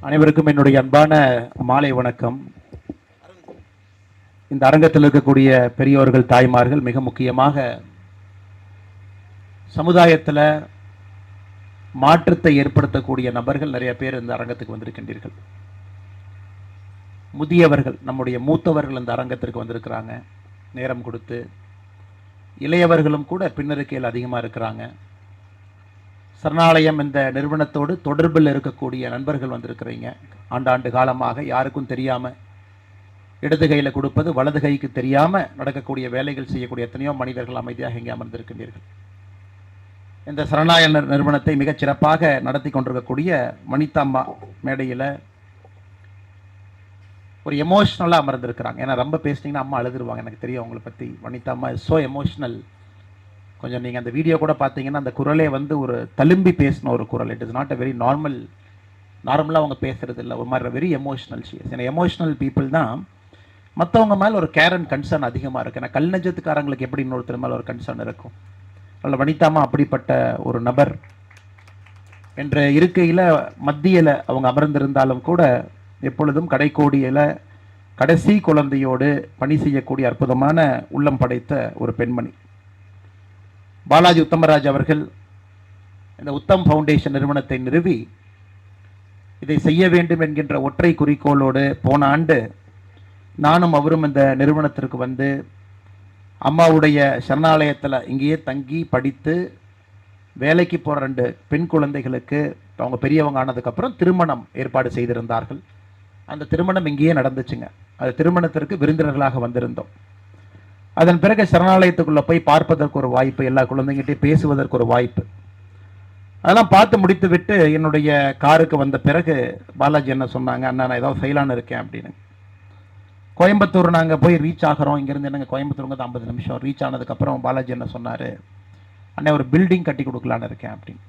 அனைவருக்கும் என்னுடைய அன்பான மாலை வணக்கம். இந்த அரங்கத்தில் இருக்கக்கூடிய பெரியோர்கள், தாய்மார்கள், மிக முக்கியமாக சமுதாயத்தில் மாற்றத்தை ஏற்படுத்தக்கூடிய நபர்கள் நிறைய பேர் இந்த அரங்கத்துக்கு வந்திருக்கின்றீர்கள். முதியவர்கள், நம்முடைய மூத்தவர்கள் இந்த அரங்கத்திற்கு வந்திருக்கிறாங்க நேரம் கொடுத்து. இளையவர்களும் கூட பின்னருக்கையில் அதிகமாக இருக்கிறாங்க. சரணாலயம் இந்த நிறுவனத்தோடு தொடர்பில் இருக்கக்கூடிய நண்பர்கள் வந்திருக்கிறீங்க. ஆண்டாண்டு காலமாக யாருக்கும் தெரியாமல் இடது கையில் கொடுப்பது வலது கைக்கு தெரியாமல் நடக்கக்கூடிய வேலைகள் செய்யக்கூடிய எத்தனையோ மனிதர்கள் அமைதியாக இங்கே அமர்ந்திருக்கின்றீர்கள். இந்த சரணாலய நிறுவனத்தை மிகச் சிறப்பாக நடத்தி கொண்டிருக்கக்கூடிய வனிதாம்மா மேடையில் ஒரு எமோஷ்னலாக அமர்ந்திருக்கிறாங்க. ஏன்னா ரொம்ப பேசினீங்கன்னா அம்மா அழுதுருவாங்க, எனக்கு தெரியும் அவங்கள பற்றி. வனிதாம்மா இஸ் ஸோ எமோஷ்னல். கொஞ்சம் நீங்கள் அந்த வீடியோ கூட பார்த்தீங்கன்னா அந்த குரலே ஒரு தழும்பி பேசின ஒரு குரல். It is not a very நார்மலாக அவங்க பேசுறது இல்லை, ஒரு மாதிரி வெரி எமோஷ்னல் ஷீஸ். ஏன்னா எமோஷ்னல் பீப்புள் தான் மற்றவங்க மேலே ஒரு கேர் அண்ட் கன்சர்ன் அதிகமாக இருக்குது. ஏன்னா கல் நெஞ்சத்துக்காரங்களுக்கு எப்படி இன்னொருத்தர் மேலே ஒரு கன்சர்ன் இருக்கும். அதில் வனிதாம்மா அப்படிப்பட்ட ஒரு நபர் என்ற இருக்கையில் மத்தியில் அவங்க அமர்ந்திருந்தாலும் கூட எப்பொழுதும் கடைக்கோடியில் கடைசி குழந்தையோடு பணி செய்யக்கூடிய அற்புதமான உள்ளம் படைத்த ஒரு பெண்மணி. பாலாஜி உத்தமராஜ் அவர்கள் இந்த உத்தம் ஃபவுண்டேஷன் நிறுவனத்தை நிறுவி இதை செய்ய வேண்டும் என்கின்ற ஒற்றை குறிக்கோளோடு போன ஆண்டு நானும் அவரும் இந்த நிறுவனத்திற்கு வந்து அம்மாவுடைய சரணாலயத்தில் இங்கேயே தங்கி படித்து வேலைக்கு போகிற 2 பெண் குழந்தைகளுக்கு அவங்க பெரியவங்க ஆனதுக்கப்புறம் திருமணம் ஏற்பாடு செய்திருந்தார்கள். அந்த திருமணம் இங்கேயே நடந்துச்சுங்க. அது திருமணத்திற்கு விருந்தினர்களாக வந்திருந்தோம். அதன் பிறகு சரணாலயத்துக்குள்ளே போய் பார்ப்பதற்கு ஒரு வாய்ப்பு, எல்லா குழந்தைங்கிட்டையும் பேசுவதற்கு ஒரு வாய்ப்பு. அதெல்லாம் பார்த்து முடித்து விட்டு என்னுடைய காருக்கு வந்த பிறகு பாலாஜி என்ன சொன்னாங்க, அண்ணா நான் ஏதாவது செய்யலான்னு இருக்கேன் அப்படின்னு. கோயம்புத்தூர் நாங்கள் போய் ரீச் ஆகிறோம். இங்கேருந்து என்னங்க கோயம்புத்தூருங்க 50 நிமிஷம். ரீச் ஆனதுக்கப்புறம் பாலாஜி என்ன சொன்னார், அண்ணே ஒரு பில்டிங் கட்டி கொடுக்கலான்னு இருக்கேன் அப்படின்னு.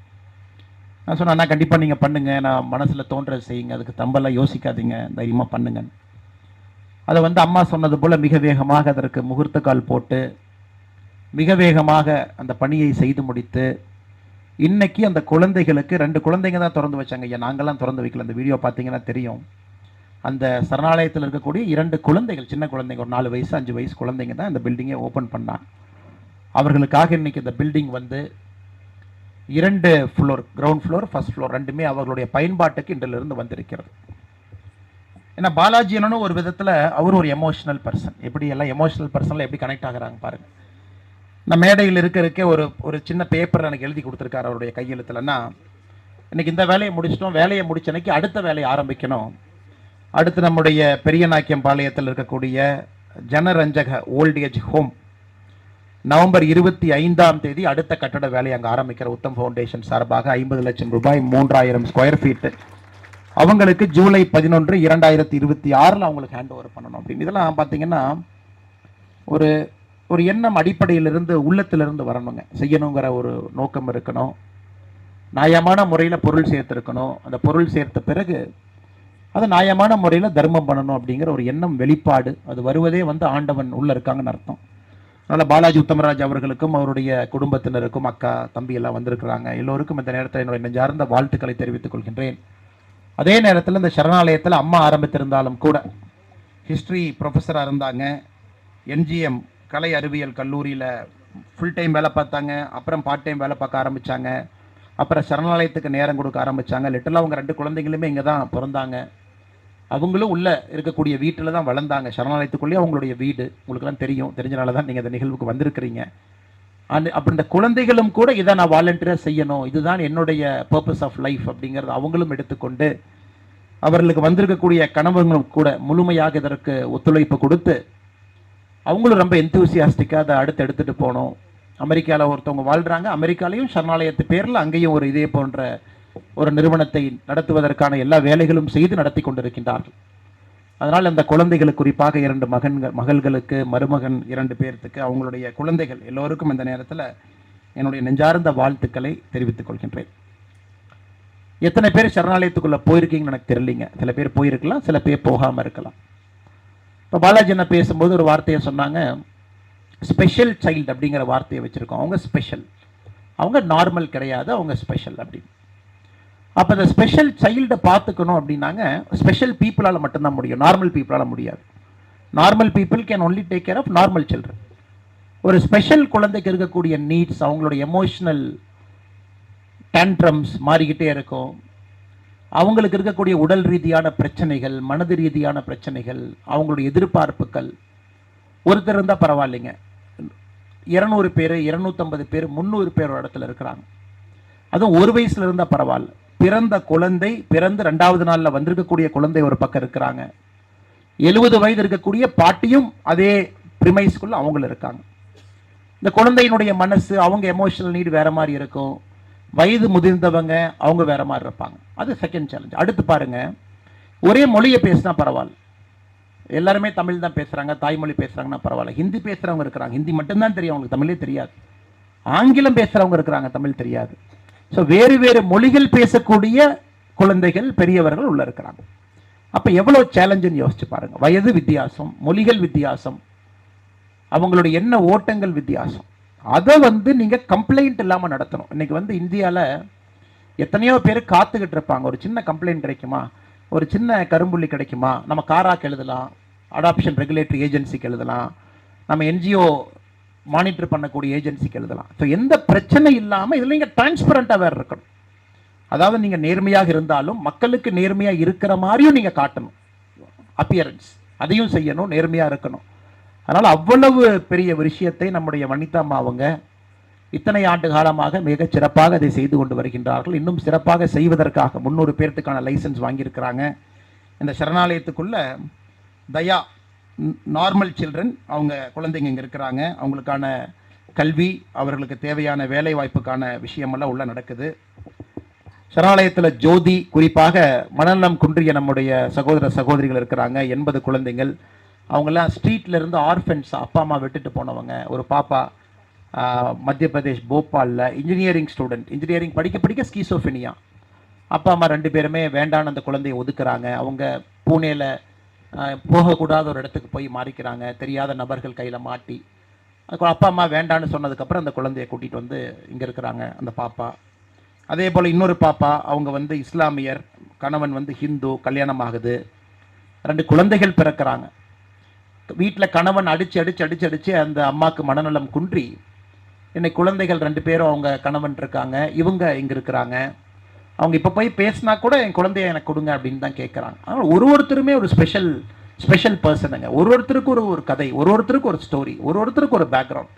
நான் சொன்னேன், அண்ணா கண்டிப்பாக நீங்கள் பண்ணுங்கள், நான் மனசில் தோன்றது செய்யுங்க, அதுக்கு தம்பெல்லாம் யோசிக்காதீங்க, தைரியமாக பண்ணுங்க. அதை அம்மா சொன்னது போல் மிக வேகமாக அதற்கு முகூர்த்த கால் போட்டு மிக வேகமாக அந்த பணியை செய்து முடித்து இன்னைக்கு அந்த குழந்தைகளுக்கு 2 குழந்தைங்க தான் திறந்து வச்சாங்க. ஐயா நாங்கள்லாம் திறந்து வைக்கல. அந்த வீடியோ பார்த்தீங்கன்னா தெரியும். அந்த சரணாலயத்தில் இருக்கக்கூடிய 2 குழந்தைகள், சின்ன குழந்தைங்க, ஒரு 4 வயசு 5 வயசு குழந்தைங்க தான் இந்த பில்டிங்கை ஓப்பன் பண்ணாங்க. அவர்களுக்காக இன்னைக்கு இந்த building 2 floor, ground floor, first floor ரெண்டுமே அவர்களுடைய பயன்பாட்டுக்கு இன்றிலிருந்து வந்திருக்கிறது. ஏன்னா பாலாஜி என்னன்னு ஒரு விதத்தில் அவர் ஒரு எமோஷனல் பர்சன். எப்படி எல்லாம் எமோஷனல் பர்சனில் எப்படி கனெக்ட் ஆகிறாங்க பாருங்கள். நான் மேடையில் இருக்கே ஒரு சின்ன பேப்பர் எனக்கு எழுதி கொடுத்துருக்காரு அவருடைய கையெழுத்துலன்னா, இன்னைக்கு இந்த வேலையை முடிச்சிட்டோம், வேலையை முடிச்ச அன்னைக்கு அடுத்த வேலையை ஆரம்பிக்கணும். அடுத்து நம்முடைய பெரியநாயக்கம் பாளையத்தில் இருக்கக்கூடிய ஜனரஞ்சக ஓல்டேஜ் ஹோம் நவம்பர் 25ஆம் தேதி அடுத்த கட்டட வேலையை அங்கே ஆரம்பிக்கிற உத்தம் ஃபவுண்டேஷன் சார்பாக 50 லட்சம் ரூபாய் 3000 ஸ்கொயர் ஃபீட்டு அவங்களுக்கு ஜூலை 11, 2026 அவங்களுக்கு ஹேண்ட் ஓவர் பண்ணணும் அப்படின்னு. இதெல்லாம் பார்த்தீங்கன்னா ஒரு எண்ணம் அடிப்படையிலிருந்து உள்ளத்திலிருந்து வரணுங்க. செய்யணுங்கிற ஒரு நோக்கம் இருக்கணும். நியாயமான முறையில் பொருள் சேர்த்துருக்கணும். அந்த பொருள் சேர்த்த பிறகு அது நியாயமான முறையில் தர்மம் பண்ணணும் அப்படிங்கிற ஒரு எண்ணம் வெளிப்பாடு. அது வருவதே ஆண்டவன் உள்ள இருக்காங்கன்னு அர்த்தம். அதனால் பாலாஜி உத்தமராஜ் அவர்களுக்கும் அவருடைய குடும்பத்தினருக்கும் அக்கா தம்பி எல்லாம் வந்திருக்கிறாங்க. எல்லோருக்கும் இந்த நேரத்தில் என்னுடைய நெஞ்சார்ந்த வாழ்த்துக்களை தெரிவித்துக் கொள்கின்றேன். அதே நேரத்தில் இந்த சரணாலயத்தில் அம்மா ஆரம்பித்திருந்தாலும் கூட ஹிஸ்ட்ரி ப்ரொஃபஸராக இருந்தாங்க. என்ஜிஎம் கலை அறிவியல் கல்லூரியில் ஃபுல் டைம் வேலை பார்த்தாங்க. அப்புறம் பார்ட் டைம் வேலை பார்க்க ஆரம்பித்தாங்க. அப்புறம் சரணாலயத்துக்கு நேரம் கொடுக்க ஆரம்பித்தாங்க. லிட்டலாக அவங்க 2 குழந்தைங்களுமே இங்கே தான் பிறந்தாங்க. அவங்களும் உள்ளே இருக்கக்கூடிய வீட்டில் தான் வளர்ந்தாங்க. சரணாலயத்துக்குள்ளேயே அவங்களுடைய வீடு உங்களுக்குலாம் தெரிஞ்சனால தான் நீங்கள் இந்த நிகழ்வுக்கு வந்திருக்கிறீங்க. அப்படி இந்த குழந்தைகளும் கூட இதை நான் வாலண்டியராக செய்யணும், இதுதான் என்னுடைய பர்பஸ் ஆஃப் லைஃப் அப்படிங்கிறது அவங்களும் எடுத்துக்கொண்டு அவர்களுக்கு வந்திருக்கக்கூடிய கணவர்களும் கூட முழுமையாக இதற்கு ஒத்துழைப்பு கொடுத்து அவங்களும் ரொம்ப எந்தூசியாஸ்டிக்காக அதை அடுத்து எடுத்துகிட்டு போகணும். அமெரிக்காவில் ஒருத்தவங்க வாழ்கிறாங்க. அமெரிக்காலையும் சரணாலயத்து பேரில் அங்கேயும் ஒரு இதே போன்ற ஒரு நிறுவனத்தை நடத்துவதற்கான எல்லா வேலைகளும் செய்து நடத்தி கொண்டிருக்கின்றார்கள். அதனால் அந்த குழந்தைகளுக்கு குறிப்பாக 2 மகள்களுக்கு, மருமகன் 2 பேர்த்துக்கு, அவங்களுடைய குழந்தைகள் எல்லோருக்கும் இந்த நேரத்தில் என்னுடைய நெஞ்சார்ந்த வாழ்த்துக்களை தெரிவித்துக் கொள்கின்றேன். எத்தனை பேர் சரணாலயத்துக்குள்ளே போயிருக்கீங்கன்னு எனக்கு தெரியலிங்க. சில பேர் போயிருக்கலாம், சில பேர் போகாமல் இருக்கலாம். இப்போ பாலாஜி என்ன பேசும்போது ஒரு வார்த்தையை சொன்னாங்க, ஸ்பெஷல் சைல்டு அப்படிங்கிற வார்த்தையை வச்சுருக்கோம். அவங்க ஸ்பெஷல், அவங்க நார்மல் கிடையாது, அவங்க ஸ்பெஷல் அப்படின்னு. அப்போ இந்த ஸ்பெஷல் சைல்டை பார்த்துக்கணும் அப்படின்னாங்க ஸ்பெஷல் பீப்புளால் மட்டும்தான் முடியும், நார்மல் பீப்புளால் முடியாது. Normal people can only take care of normal children. ஒரு ஸ்பெஷல் குழந்தைக்கு இருக்கக்கூடிய நீட்ஸ், அவங்களோட எமோஷனல் டேண்ட்ரம்ஸ் மாறிக்கிட்டே இருக்கும். அவங்களுக்கு இருக்கக்கூடிய உடல் ரீதியான பிரச்சனைகள், மனது ரீதியான பிரச்சனைகள், அவங்களுடைய எதிர்பார்ப்புகள். ஒருத்தர் இருந்தால் பரவாயில்லைங்க, 200 பேர் 250 பேர் 300 பேர் ஒரு இடத்துல இருக்கிறாங்க. அதுவும் ஒரு வயசுல இருந்தால் பரவாயில்ல. பிறந்த குழந்தை, பிறந்து 2வது நாளில் வந்திருக்கக்கூடிய குழந்தை ஒரு பக்கம் இருக்கிறாங்க. 70 வயது இருக்கக்கூடிய பாட்டியும் அதே பிரிமைஸ்குள்ள அவங்களும் இருக்காங்க. இந்த குழந்தையினுடைய மனசு, அவங்க எமோஷனல் நீடு வேற மாதிரி இருக்கும். வயது முதிர்ந்தவங்க அவங்க வேற மாதிரி இருப்பாங்க. அது செகண்ட் சேலஞ்ச். அடுத்து பாருங்க, ஒரே மொழியை பேசினா பரவாயில்ல, எல்லாருமே தமிழ் தான் பேசுறாங்க, தாய்மொழி பேசுறாங்கன்னா பரவாயில்ல. ஹிந்தி பேசுறவங்க இருக்கிறாங்க, ஹிந்தி மட்டும்தான் தெரியும் அவங்களுக்கு, தமிழே தெரியாது. ஆங்கிலம் பேசுறவங்க இருக்கிறாங்க, தமிழ் தெரியாது. ஸோ வேறு வேறு மொழிகள் பேசக்கூடிய குழந்தைகள், பெரியவர்கள் உள்ள இருக்கிறாங்க. அப்போ எவ்வளோ சேலஞ்சுன்னு யோசிச்சு பாருங்க. வயது வித்தியாசம், மொழிகள் வித்தியாசம், அவங்களுடைய என்ன ஓட்டங்கள் வித்தியாசம். அதை நீங்கள் கம்ப்ளைண்ட் இல்லாமல் நடத்தணும். இன்னைக்கு இந்தியாவில் எத்தனையோ பேர் காத்துக்கிட்டு இருப்பாங்க, ஒரு சின்ன கம்ப்ளைண்ட் கிடைக்குமா, ஒரு சின்ன கரும்புள்ளி கிடைக்குமா, நம்ம காராக்கு எழுதலாம், அடாப்ஷன் ரெகுலேட்டரி ஏஜென்சிக்கு எழுதலாம், நம்ம என்ஜிஓ மானிட்டர் பண்ணக்கூடிய ஏஜென்சிக்கு எழுதலாம். ஸோ எந்த பிரச்சனை இல்லாமல் இதில் நீங்கள் டிரான்ஸ்பரண்டாக வேறு இருக்கணும். அதாவது நீங்கள் நேர்மையாக இருந்தாலும் மக்களுக்கு நேர்மையாக இருக்கிற மாதிரியும் நீங்கள் காட்டணும். அப்பியரன்ஸ் அதையும் செய்யணும், நேர்மையாக இருக்கணும். அதனால் அவ்வளவு பெரிய விஷயத்தை நம்முடைய வனிதாம்மா அவங்க இத்தனை ஆண்டு காலமாக மிக சிறப்பாக அதை செய்து கொண்டு வருகின்றார்கள். இன்னும் சிறப்பாக செய்வதற்காக 300 பேர்த்துக்கான லைசன்ஸ் வாங்கியிருக்கிறாங்க. இந்த சரணாலயத்துக்குள்ள தயா நார்மல் சில்ட்ரன், அவங்க குழந்தைங்க இங்கே இருக்கிறாங்க. அவங்களுக்கான கல்வி, அவர்களுக்கு தேவையான வேலை வாய்ப்புக்கான விஷயமெல்லாம் உள்ள நடக்குது. சரணாலயத்தில் ஜோதி, குறிப்பாக மனநலம் குன்றிய நம்முடைய சகோதர சகோதரிகள் இருக்கிறாங்க. 80 குழந்தைகள். அவங்கெல்லாம் ஸ்ட்ரீட்ல இருந்து ஆர்ஃபன்ஸ், அப்பா அம்மா விட்டுட்டு போனவங்க. ஒரு பாப்பா மத்திய பிரதேஷ் போபாலில் இன்ஜினியரிங் ஸ்டூடெண்ட், இன்ஜினியரிங் படிக்க படிக்க ஸ்கீசோஃபெனியா. அப்பா அம்மா 2 பேருமே வேண்டான்னு அந்த குழந்தையை ஒதுக்குறாங்க. அவங்க பூனேல போகக்கூடாத ஒரு இடத்துக்கு போய் மாறிக்கிறாங்க, தெரியாத நபர்கள் கையில் மாட்டி. அப்பா அம்மா வேண்டான்னு சொன்னதுக்கப்புறம் அந்த குழந்தையை கூட்டிகிட்டு வந்து இங்கே இருக்கிறாங்க அந்த பாப்பா. அதே போல் இன்னொரு பாப்பா, அவங்க இஸ்லாமியர், கணவன் ஹிந்து, கல்யாணம் ஆகுது, 2 குழந்தைகள் பிறக்கிறாங்க. வீட்டில் கணவன் அடித்து அந்த அம்மாவுக்கு மனநலம் குன்றி இன்னைக்கு குழந்தைகள் 2 பேரும் அவங்க கணவன் இருக்காங்க, இவங்க இங்கே இருக்கிறாங்க. அவங்க இப்போ போய் பேசினா கூட என் குழந்தைய எனக்கு கொடுங்க அப்படின்னு தான் கேட்குறாங்க. அதனால் ஒருத்தருமே ஒரு ஸ்பெஷல் பர்சனுங்க. ஒருத்தருக்கு ஒரு கதை, ஒருத்தருக்கு ஒரு ஸ்டோரி, ஒருத்தருக்கு ஒரு பேக்ரவுண்ட்.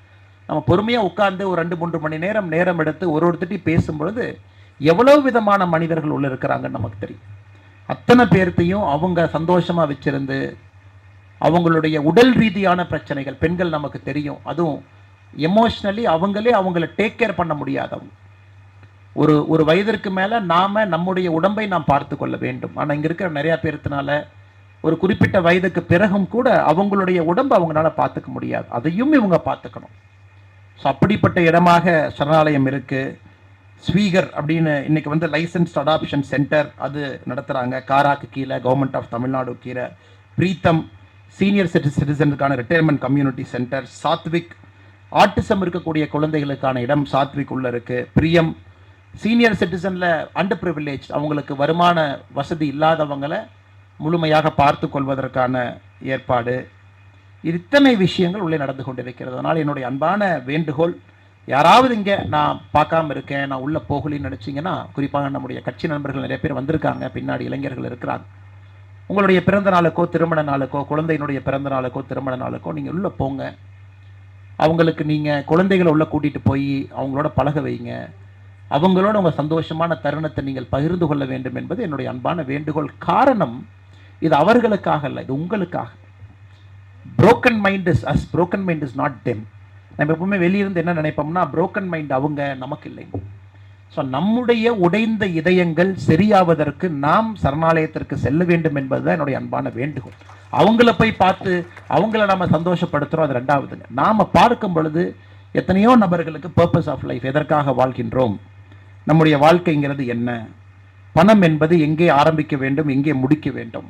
நம்ம பொறுமையாக உட்காந்து ஒரு 2-3 மணி நேரம் எடுத்து ஒருத்தட்டையும் பேசும்பொழுது எவ்வளவு விதமான மனிதர்கள் உள்ள இருக்கிறாங்கன்னு நமக்கு தெரியும். அத்தனை பேர்த்தையும் அவங்க சந்தோஷமாக வச்சிருந்து, அவங்களுடைய உடல் ரீதியான பிரச்சனைகள், பெண்கள் நமக்கு தெரியும், அதுவும் எமோஷ்னலி அவங்கள டேக் கேர் பண்ண முடியாதவங்க. ஒரு வயதிற்கு மேலே நம்முடைய உடம்பை நாம் பார்த்து கொள்ள வேண்டும். ஆனால் இங்கே இருக்கிற நிறையா பேர்த்தினால ஒரு குறிப்பிட்ட வயதுக்கு பிறகும் கூட அவங்களுடைய உடம்பை அவங்களால பார்த்துக்க முடியாது, அதையும் இவங்க பார்த்துக்கணும். ஸோ அப்படிப்பட்ட இடமாக சரணாலயம் இருக்குது. ஸ்வீகர் அப்படின்னு இன்னைக்கு லைசன்ஸ்ட் அடாப்ஷன் சென்டர் அது நடத்துகிறாங்க. காராக்கு கீழே, கவர்மெண்ட் ஆஃப் தமிழ்நாடு கீழே. பிரீத்தம் சீனியர் சிட்டிசனுக்கான retirement community center. Sathvik autism இருக்கக்கூடிய குழந்தைகளுக்கான இடம் சாத்விக் உள்ள இருக்குது. பிரியம் சீனியர் சிட்டிசனில் அண்டர் ப்ரிவிலேஜ், அவங்களுக்கு வருமான வசதி இல்லாதவங்களை முழுமையாக பார்த்து கொள்வதற்கான ஏற்பாடு. இத்தனை விஷயங்கள் உள்ளே நடந்து கொண்டிருக்கிறது. அதனால் என்னுடைய அன்பான வேண்டுகோள், யாராவது இங்கே நான் பார்க்காம இருக்கேன், நான் உள்ளே போகலின்னு நினச்சிங்கன்னா, குறிப்பாக நம்முடைய கட்சி நண்பர்கள் நிறைய பேர் வந்திருக்காங்க, பின்னாடி இளைஞர்கள் இருக்கிறாங்க. உங்களுடைய பிறந்த நாளுக்கோ திருமண நாளுக்கோ, குழந்தையினுடைய பிறந்த நாளுக்கோ திருமண நாளுக்கோ நீங்கள் உள்ளே போங்க. அவங்களுக்கு நீங்கள் குழந்தைகளை உள்ளே கூட்டிகிட்டு போய் அவங்களோட பழக வைங்க. அவங்களோட உங்கள் சந்தோஷமான தருணத்தை நீங்கள் பகிர்ந்து கொள்ள வேண்டும் என்பது என்னுடைய அன்பான வேண்டுகோள். காரணம், இது அவர்களுக்காக இல்லை, இது உங்களுக்காக. Broken mind is us, broken mind is not them. நம்ம எப்பவுமே வெளியிருந்து என்ன நினைப்போம்னா, புரோக்கன் மைண்ட் அவங்க, நமக்கு இல்லை. ஸோ நம்முடைய உடைந்த இதயங்கள் சரியாவதற்கு நாம் சரணாலயத்திற்கு செல்ல வேண்டும் என்பதுதான் என்னுடைய அன்பான வேண்டுகோள். அவங்கள போய் பார்த்து அவங்கள நாம் சந்தோஷப்படுத்துகிறோம், அது 2வதுங்க. நாம் பார்க்கும் பொழுது எத்தனையோ நபர்களுக்கு பர்பஸ் ஆஃப் லைஃப், எதற்காக வாழ்கின்றோம், நம்முடைய வாழ்க்கைங்கிறது என்ன, பணம் என்பது எங்கே ஆரம்பிக்க வேண்டும், எங்கே முடிக்க வேண்டும்.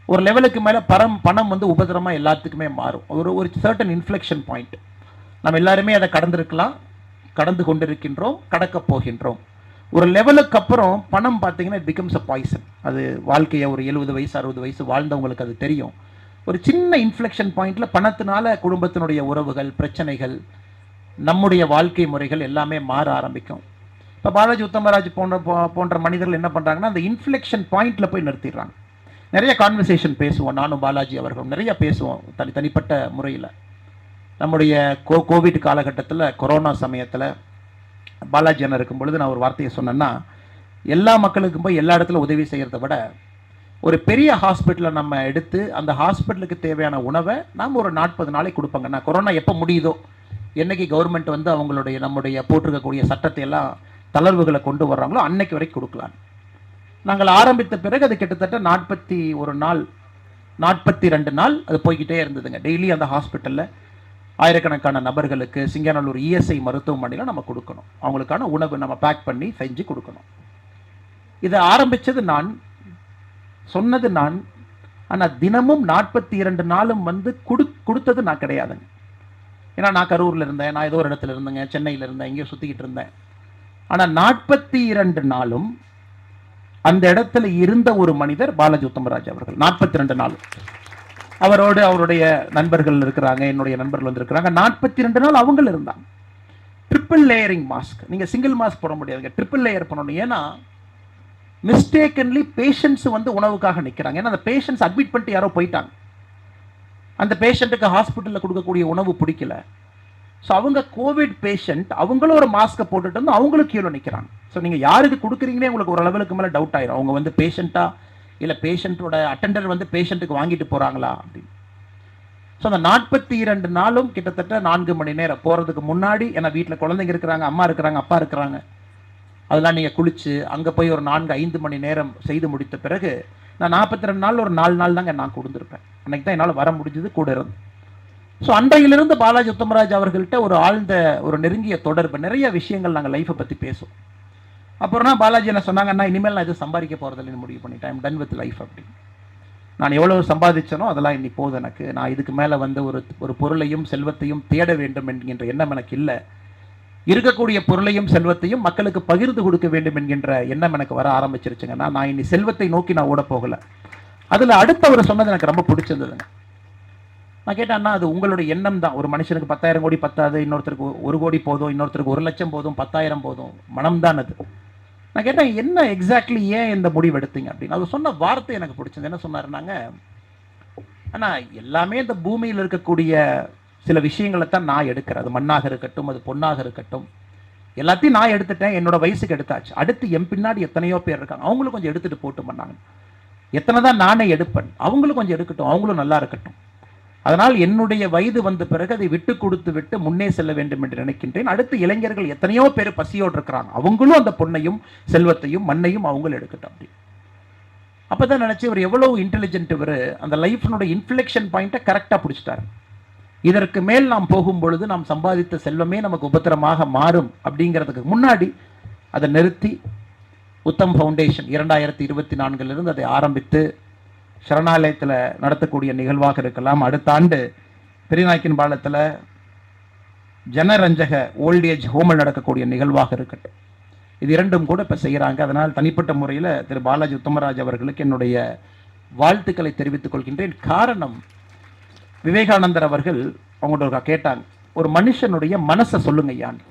ஒரு லெவலுக்கு மேலே பணம் உபதிரமாக எல்லாத்துக்குமே மாறும். ஒரு சர்டன் இன்ஃப்ளெக்ஷன் பாயிண்ட். நம்ம எல்லாருமே அதை கடந்திருக்கலாம், கடந்து கொண்டிருக்கின்றோம், கடக்க போகின்றோம். ஒரு லெவலுக்கு அப்புறம் பணம் பார்த்தீங்கன்னா இட் பிகம்ஸ் அ பாய்சன். அது வாழ்க்கையை ஒரு 70 வயசு 60 வயசு வாழ்ந்தவங்களுக்கு அது தெரியும். ஒரு சின்ன இன்ஃப்ளெக்ஷன் பாயிண்ட்ல பணத்தினால குடும்பத்தினுடைய உறவுகள், பிரச்சனைகள், நம்முடைய வாழ்க்கை முறைகள் எல்லாமே மாற ஆரம்பிக்கும். இப்போ பாலாஜி உத்தமராஜ் போன்ற மனிதர்கள் என்ன பண்ணுறாங்கன்னா, அந்த இன்ஃப்ளெக்ஷன் பாயிண்ட்ல போய் நிறுத்திடுறாங்க. நிறைய கான்வர்சேஷன் பேசுவோம், நானும் பாலாஜி அவர்களும் நிறைய பேசுவோம் தனிப்பட்ட முறையில். நம்முடைய கோவிட் காலகட்டத்தில், கொரோனா சமயத்தில் பாலாஜி அண்ணன் இருக்கும் பொழுது நான் ஒரு வார்த்தையை சொன்னேன்னா, எல்லா மக்களுக்கும் போய் எல்லா இடத்துல உதவி செய்கிறத விட ஒரு பெரிய ஹாஸ்பிட்டலை நம்ம எடுத்து அந்த ஹாஸ்பிட்டலுக்கு தேவையான உணவை நாம் ஒரு 40 நாளைக்கு கொடுப்பாங்க. நான் கொரோனா எப்போ முடியுதோ, என்னைக்கு கவர்மெண்ட் வந்து அவங்களுடைய நம்முடைய போட்டிருக்கக்கூடிய சட்டத்தை எல்லாம் தளர்வுகளை கொண்டு வர்றாங்களோ அன்னைக்கு வரைக்கும் கொடுக்கலாம். நாங்கள் ஆரம்பித்த பிறகு அது கிட்டத்தட்ட 41 நாள் 42 நாள் அது போய்கிட்டே இருந்ததுங்க. டெய்லி அந்த ஹாஸ்பிட்டலில் ஆயிரக்கணக்கான நபர்களுக்கு சிங்காநல்லூர் இஎஸ்ஐ மருத்துவமனையில் நம்ம கொடுக்கணும். அவங்களுக்கான உணவு நம்ம பேக் பண்ணி செஞ்சு கொடுக்கணும். இதை ஆரம்பித்தது நான், சொன்னது நான். ஆனால் தினமும் 42 நாளும் வந்து கொடுத்தது நான் கிடையாதுங்க. ஏன்னா நான் கரூரில் இருந்தேன், நான் ஏதோ ஒரு இடத்துல இருந்தேங்க, சென்னையில் இருந்தேன், எங்கேயோ சுற்றிக்கிட்டு இருந்தேன். ஆனால் 42 நாளும் அந்த இடத்துல இருந்த ஒரு மனிதர் பாலாஜி உத்தமராஜ் அவர்கள். 42 நாள் அவரோடு அவருடைய நண்பர்கள் இருக்கிறாங்க, என்னுடைய நண்பர்கள் வந்திருக்கிறாங்க. 42 நாள் அவங்க இருந்தாங்க. Triple layering mask. நீங்க சிங்கிள் மாஸ்க் போட முடியாதுங்க, ட்ரிபிள் லேயர் பண்ணணும். ஏன்னா மிஸ்டேக்கன்லி பேஷண்ட்ஸ் வந்து உணவுக்காக நிற்கிறாங்க. ஏன்னா அந்த பேஷண்ட்ஸ் அட்மிட் பண்ணிட்டு யாரோ போயிட்டாங்க. அந்த பேஷண்ட்டுக்கு ஹாஸ்பிட்டலில் கொடுக்கக்கூடிய உணவு பிடிக்கல. ஸோ அவங்க கோவிட் பேஷண்ட், அவங்களும் ஒரு மாஸ்க்கை போட்டுட்டு வந்து அவங்களும் கீழே நிற்கிறாங்க. ஸோ நீங்கள் யாருக்கு கொடுக்குறீங்களே உங்களுக்கு ஒரு லெவலுக்கு மேலே டவுட் ஆயிரும். அவங்க வந்து பேஷண்ட்டா இல்லை பேஷண்ட்டோட அட்டெண்டர் வந்து பேஷண்ட்டுக்கு வாங்கிட்டு போகிறாங்களா அப்படின்னு. ஸோ அந்த 42 நாளும் கிட்டத்தட்ட 4 மணி நேரம் போகிறதுக்கு முன்னாடி, ஏன்னா வீட்டில் குழந்தைங்க இருக்கிறாங்க, அம்மா இருக்கிறாங்க, அப்பா இருக்கிறாங்க, அதெல்லாம் நீங்கள் குளிச்சு அங்கே போய் ஒரு 4-5 மணி நேரம் செய்து முடித்த பிறகு நான் 42 நாள் ஒரு 4 நாள் தாங்க நான் கொடுத்துருப்பேன். அன்னைக்கு தான் என்னால் வர முடிஞ்சது, கூட இருந்து. ஸோ அன்றையிலிருந்து பாலாஜி உத்தமராஜ் அவர்கள்ட்ட ஒரு ஆழ்ந்த ஒரு நெருங்கிய தொடர்பு, நிறைய விஷயங்கள் நாங்கள் லைஃப்பை பற்றி பேசுவோம். அப்புறம்னா பாலாஜி என்ன சொன்னாங்கன்னா, இனிமேல் நான் எதுவும் சம்பாதிக்க போகிறதில்ல முடிவு பண்ணிட்டேன், ஐம் டன் வித் லைஃப் அப்படி. நான் எவ்வளவு சம்பாதிச்சனோ அதெல்லாம் இன்னி போதும் எனக்கு. நான் இதுக்கு மேலே வந்து ஒரு பொருளையும் செல்வத்தையும் தேட வேண்டும் என்கின்ற எண்ணம் எனக்கு இல்லை. இருக்கக்கூடிய பொருளையும் செல்வத்தையும் மக்களுக்கு பகிர்ந்து கொடுக்க வேண்டும் என்கின்ற எண்ணம் எனக்கு வர ஆரம்பிச்சிருச்சுங்க. நான் இனி செல்வத்தை நோக்கி நான் ஓட போகலை. அதில் அடுத்தவர் சொன்னது எனக்கு ரொம்ப பிடிச்சிருந்ததுங்க. நான் கேட்டேன்னா, அது உங்களுடைய எண்ணம் தான். ஒரு மனுஷனுக்கு 10,000 கோடி பத்தாது, இன்னொருத்தருக்கு 1 கோடி போதும், இன்னொருத்தருக்கு 1 லட்சம் போதும், 10,000 போதும், மனம் தான் அது. நான் கேட்டேன், என்ன எக்ஸாக்ட்லி ஏன் இந்த முடிவு எடுத்தீங்க அப்படின்னு. அது சொன்ன வார்த்தை எனக்கு பிடிச்சது. என்ன சொன்னாருன்னாங்க, ஆனால் எல்லாமே இந்த பூமியில் இருக்கக்கூடிய சில விஷயங்களை தான் நான் எடுக்கிறேன். அது மண்ணாக இருக்கட்டும், அது பொண்ணாக இருக்கட்டும், எல்லாத்தையும் நான் எடுத்துட்டேன், என்னோட வயசுக்கு எடுத்தாச்சு. அடுத்து என் பின்னாடி எத்தனையோ பேர் இருக்காங்க, அவங்களும் கொஞ்சம் எடுத்துட்டு போட்டு பண்ணாங்க. எத்தனை தான் நானே எடுப்பேன், அவங்களும் கொஞ்சம் எடுக்கட்டும், அவங்களும் நல்லா இருக்கட்டும். அதனால் என்னுடைய வயது வந்த பிறகு அதை விட்டு கொடுத்து விட்டு முன்னே செல்ல வேண்டும் என்று நினைக்கின்றேன். அடுத்து இளைஞர்கள் எத்தனையோ பேர் பசியோடு இருக்கிறாங்க, அவங்களும் அந்த பொண்ணையும் செல்வத்தையும் மண்ணையும் அவங்களும் எடுக்கட்டும் அப்படி. அப்பதான் நினைச்சு, இவர் எவ்வளவு இன்டெலிஜென்ட், இவர் அந்த லைஃப்னுடைய இன்ஃப்ளெக்ஷன் பாயிண்ட்டை கரெக்டாக பிடிச்சிட்டாரு. இதற்கு மேல் நாம் போகும் பொழுது நாம் சம்பாதித்த செல்வமே நமக்கு உபத்திரமாக மாறும் அப்படிங்கிறதுக்கு முன்னாடி அதை நிறுத்தி, உத்தம் ஃபவுண்டேஷன் 2024 அதை ஆரம்பித்து சரணாலயத்தில் நடத்தக்கூடிய நிகழ்வாக இருக்கலாம். அடுத்த ஆண்டு பெரியநாயக்கன் பாலத்தில் ஜனரஞ்சக ஓல்டேஜ் ஹோமில் நடக்கக்கூடிய நிகழ்வாக இருக்கட்டும். இது இரண்டும் கூட இப்போ செய்கிறாங்க. அதனால் தனிப்பட்ட முறையில் திரு பாலாஜி உத்தமராஜ் அவர்களுக்கு என்னுடைய வாழ்த்துக்களை தெரிவித்துக் கொள்கின்றேன். காரணம், விவேகானந்தர் அவர்கள் அவங்கள்ட்ட கேட்டாங்க, ஒரு மனுஷனுடைய மனசை சொல்லுங்க ஐயான்னு.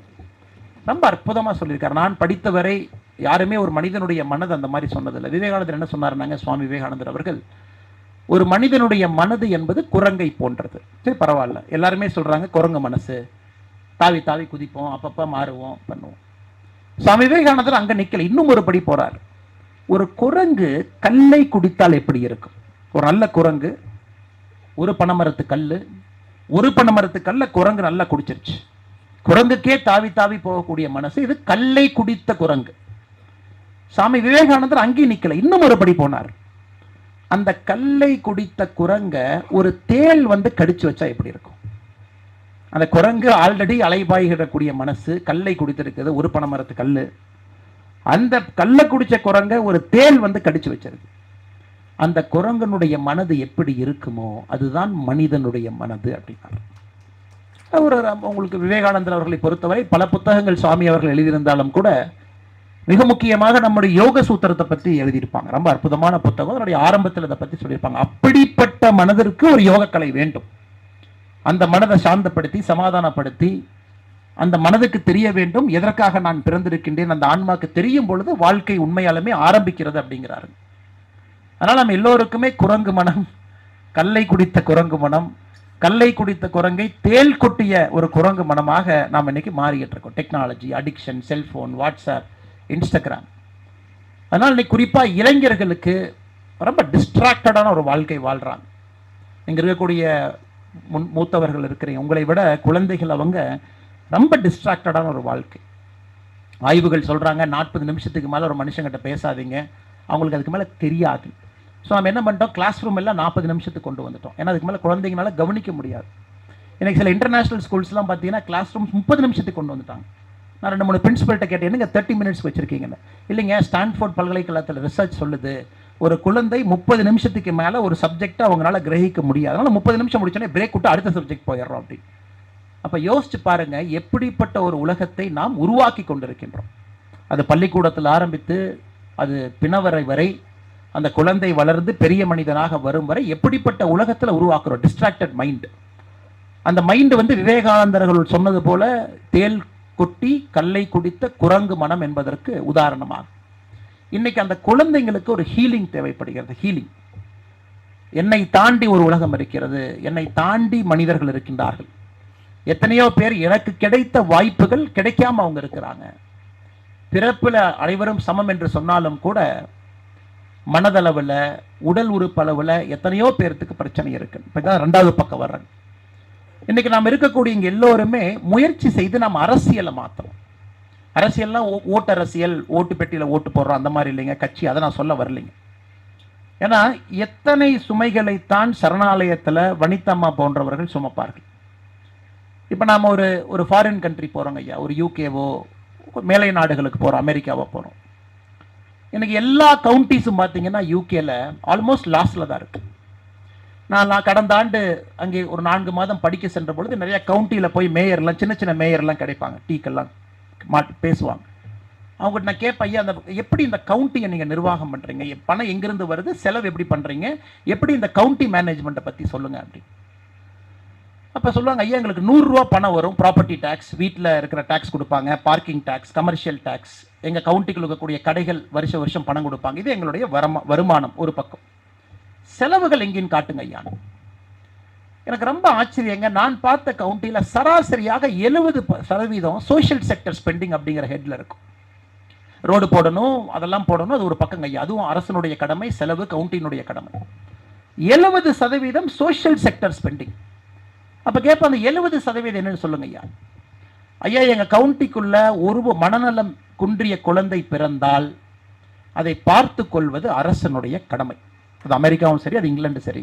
ரொம்ப அற்புதமாக சொல்லியிருக்காரு. நான் படித்தவரை யாருமே ஒரு மனிதனுடைய மனது அந்த மாதிரி சொன்னதில்லை. விவேகானந்தர் என்ன சொன்னார்னாங்க, சுவாமி விவேகானந்தர் அவர்கள், ஒரு மனிதனுடைய மனது என்பது குரங்கை போன்றது. சரி பரவாயில்ல, எல்லாருமே சொல்றாங்க குரங்கு மனசு, தாவி தாவி குதிப்போம், அப்பப்போ மாறுவோம், பண்ணுவோம். சுவாமி விவேகானந்தர் அங்கே நிற்கல, இன்னும் ஒரு படி போறார். ஒரு குரங்கு கல்லை குடித்தால் எப்படி இருக்கும்? ஒரு நல்ல குரங்கு, ஒரு பனைமரத்து கல், ஒரு பனைமரத்து கல்ல குரங்கு நல்லா குடிச்சிருச்சு. குரங்குக்கே தாவி தாவி போகக்கூடிய மனசு, இது கல்லை குடித்த குரங்கு. சாமி விவேகானந்தர் அங்கே நிக்கல, இன்னும் ஒரு படி போனார். அந்த கல்லை குடித்த குரங்க ஒரு தேள் வந்து கடிச்சு வச்சா எப்படி இருக்கும்? அந்த குரங்கு ஆல்ரெடி அலைபாய்கிடக்கூடிய மனசு, கல்லை குடித்திருக்குது, ஒரு பனைமரத்து கல்லு. அந்த கல்லை குடிச்ச குரங்க ஒரு தேள் வந்து கடிச்சு வச்சிருக்கு. அந்த குரங்கனுடைய மனது எப்படி இருக்குமோ அதுதான் மனிதனுடைய மனது அப்படின்னாரு. உங்களுக்கு விவேகானந்தர் அவர்களை பொறுத்தவரை பல புத்தகங்கள் சுவாமி அவர்கள் எழுதியிருந்தாலும் கூட, மிக முக்கியமாக நம்முடைய யோக சூத்திரத்தை பற்றி எழுதியிருப்பாங்க. ரொம்ப அற்புதமான புத்தகம். அதனுடைய ஆரம்பத்தில் இதை பற்றி சொல்லியிருப்பாங்க. அப்படிப்பட்ட மனதிற்கு ஒரு யோகக்கலை வேண்டும். அந்த மனதை சாந்தப்படுத்தி சமாதானப்படுத்தி அந்த மனதுக்கு தெரிய வேண்டும் எதற்காக நான் பிறந்திருக்கின்றேன். அந்த ஆன்மாக்கு தெரியும் பொழுது வாழ்க்கை உண்மையாலுமே ஆரம்பிக்கிறது அப்படிங்கிறாரு. அதனால் நம்ம எல்லோருக்குமே குரங்கு மனம், கல்லை குடித்த குரங்கு மனம், கல்லை குடித்த குரங்கை தேல் கொட்டிய ஒரு குரங்கு மனமாக நாம் இன்னைக்கு மாறிக்கிட்டு இருக்கோம். Technology, addiction, cellphone, WhatsApp, Instagram. அதனால் இன்னைக்கு குறிப்பாக இளைஞர்களுக்கு ரொம்ப டிஸ்ட்ராக்டடான ஒரு வாழ்க்கை வாழ்கிறாங்க. இங்கே இருக்கக்கூடிய மூத்தவர்கள் இருக்கிறீங்க, உங்களை விட குழந்தைகள் அவங்க ரொம்ப டிஸ்ட்ராக்டடான ஒரு வாழ்க்கை. ஆய்வுகள் சொல்கிறாங்க 40 நிமிஷத்துக்கு மேலே ஒரு மனுஷங்கிட்ட பேசாதீங்க, அவங்களுக்கு அதுக்கு மேலே தெரியாது. ஸோ நம்ம என்ன பண்ணிட்டோம், கிளாஸ் ரூம் எல்லாம் 40 நிமிஷத்துக்கு கொண்டு வந்துட்டோம். ஏன்னா அதுக்கு மேலே குழந்தைங்களால கவனிக்க முடியாது. எனக்கு சில இன்டர்நேஷனல் ஸ்கூல்ஸ்லாம் பார்த்தீங்கன்னா கிளாஸ் ரூம் 30 நிமிஷத்துக்கு கொண்டு வந்துட்டாங்க. நான் 2-3 பிரின்சிபல்கிட்ட கேட்டேன், என்னங்க 30 மினிட்ஸ் வச்சுருக்கீங்கன்னு. இல்லைங்க, ஸ்டான்ஃபோர்ட் பல்கலைக்கழகத்தில் ரிசர்ச் சொல்லுது, ஒரு குழந்தை 30 நிமிஷத்துக்கு மேலே ஒரு சப்ஜெக்டை அவங்களால கிரகிக்க முடியாது. அதனால் 30 நிமிஷம் முடிச்சோன்னே பிரேக் விட்டு அடுத்த சப்ஜெக்ட் போயிடுறோம் அப்படி. அப்போ யோசிச்சு பாருங்க, எப்படிப்பட்ட ஒரு உலகத்தை நாம் உருவாக்கி கொண்டிருக்கின்றோம். அது பள்ளிக்கூடத்தில் ஆரம்பித்து அது பிணவரை வரை, அந்த குழந்தை வளர்ந்து பெரிய மனிதனாக வரும் வரை எப்படிப்பட்ட உலகத்தில் உருவாக்குறோம். Distracted mind. அந்த மைண்டு விவேகானந்தர்கள் சொன்னது போல தேல் கொட்டி கல்லை குடித்த குரங்கு மனம் என்பதற்கு உதாரணமாக இன்னைக்கு அந்த குழந்தைங்களுக்கு ஒரு ஹீலிங் தேவைப்படுகிறது. ஹீலிங். என்னை தாண்டி ஒரு உலகம் இருக்கிறது, என்னை தாண்டி மனிதர்கள் இருக்கின்றார்கள். எத்தனையோ பேர் எனக்கு கிடைத்த வாய்ப்புகள் கிடைக்காம அவங்க இருக்கிறாங்க. பிறப்புல அனைவரும் சமம் என்று சொன்னாலும் கூட மனதளவில், உடல் உறுப்பளவில் எத்தனையோ பேருக்கு பிரச்சனை இருக்கு. இப்போ 2வது பக்கம் வர்றேன். இன்னைக்கு நாம் இருக்கக்கூடிய இங்கே எல்லோருமே முயற்சி செய்து நாம் அரசியலை மாற்றணும். அரசியல்லாம் ஓட்டு அரசியல், ஓட்டு பெட்டியில் ஓட்டு போடுறோம் அந்த மாதிரி இல்லைங்க கட்சி, அதை நான் சொல்ல வரலைங்க. ஏன்னா எத்தனை சுமைகளைத்தான் சரணாலயத்தில் வனிதம்மா போன்றவர்கள் சுமப்பார்கள். இப்போ நாம் ஒரு ஃபாரின் கண்ட்ரி போகிறோங்க ஐயா, ஒரு யூகேவோ மேலை நாடுகளுக்கு போகிறோம், அமெரிக்காவோ போகிறோம். எனக்கு எல்லா கவுண்டிஸும் பார்த்தீங்கன்னா யூகேல ஆல்மோஸ்ட் லாஸ்டில் தான் இருக்குது. நான் கடந்த ஆண்டு அங்கே ஒரு 4 மாதம் படிக்க சென்ற பொழுது நிறைய கவுண்டியில் போய் மேயர்லாம், சின்ன சின்ன மேயர்லாம் கிடைப்பாங்க, டீக்கெல்லாம் பேசுவாங்க. அவங்ககிட்ட நான் கேட்பேன், ஐயா அந்த எப்படி இந்த கவுண்டியை நீங்கள் நிர்வாகம் பண்ணுறீங்க, பணம் எங்கேருந்து வருது, செலவு எப்படி பண்ணுறீங்க, எப்படி இந்த கவுண்டி மேனேஜ்மெண்ட்டை பற்றி சொல்லுங்கள் அப்படி. அப்போ சொல்லுவாங்க, ஐயா எங்களுக்கு 100 ரூபா பணம் வரும், ப்ராப்பர்ட்டி டேக்ஸ், வீட்டில் இருக்கிற டேக்ஸ் கொடுப்பாங்க, பார்க்கிங் டேக்ஸ், கமர்ஷியல் டேக்ஸ், எங்கள் கவுண்டிக்குள்ள இருக்கக்கூடிய கடைகள் வருஷம் பணம் கொடுப்பாங்க. இது எங்களுடைய வருமானம் ஒரு பக்கம். செலவுகள் எங்கேன்னு காட்டுங்க ஐயா. எனக்கு ரொம்ப ஆச்சரியங்க, நான் பார்த்த கவுண்டியில் சராசரியாக 70% சோஷியல் செக்டர் ஸ்பெண்டிங் அப்படிங்கிற ஹெட்ல இருக்கும். ரோடு போடணும், அதெல்லாம் போடணும், அது ஒரு பக்கம் ஐயா, அதுவும் அரசனுடைய கடமை, செலவு கவுண்டியினுடைய கடமை. 70% சோஷியல் செக்டர் ஸ்பெண்டிங். அப்போ கேட்ப அந்த 70% என்னன்னு சொல்லுங்க ஐயா. ஐயா எங்கள் கவுண்டிக்குள்ள ஒரு மனநலம் குன்றிய குழந்தை பிறந்தால் அதை பார்த்து கொள்வது அரசனுடைய கடமை. அது அமெரிக்காவும் சரி, அது இங்கிலாண்டும் சரி.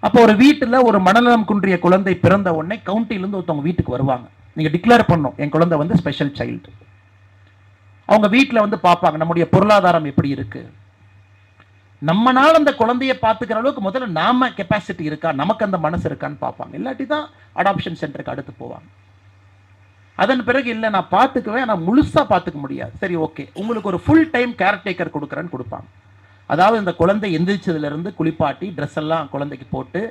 அப்போ ஒரு வீட்டில் ஒரு மனநலம் குன்றிய குழந்தை பிறந்த உடனே கவுண்டிலிருந்து ஒருத்தவங்க வீட்டுக்கு வருவாங்க. நீங்கள் டிக்ளேர் பண்ணணும், என் குழந்தை ஸ்பெஷல் சைல்டு. அவங்க வீட்டில் பார்ப்பாங்க நம்முடைய பொருளாதாரம் எப்படி இருக்கு, நம்மனால அந்த குழந்தைய பார்த்துக்கிற அளவுக்கு முதல்ல நாம கெப்பாசிட்டி இருக்கா, நமக்கு அந்த மனசு இருக்கான்னு பார்ப்பாங்க. இல்லாட்டி தான் அடாப்ஷன் சென்டருக்கு அடுத்து போவாங்க. அதன் பிறகு இல்லை நான் பார்த்துக்குவேன், நான் முழுசா பார்த்துக்க முடியாது, சரி ஓகே உங்களுக்கு ஒரு ஃபுல் டைம் கேர்டேக்கர் கொடுக்குறேன்னு கொடுப்பாங்க. அதாவது இந்த குழந்தை எந்திரிச்சதுலேருந்து குளிப்பாட்டி ட்ரெஸ் எல்லாம் குழந்தைக்கு போட்டு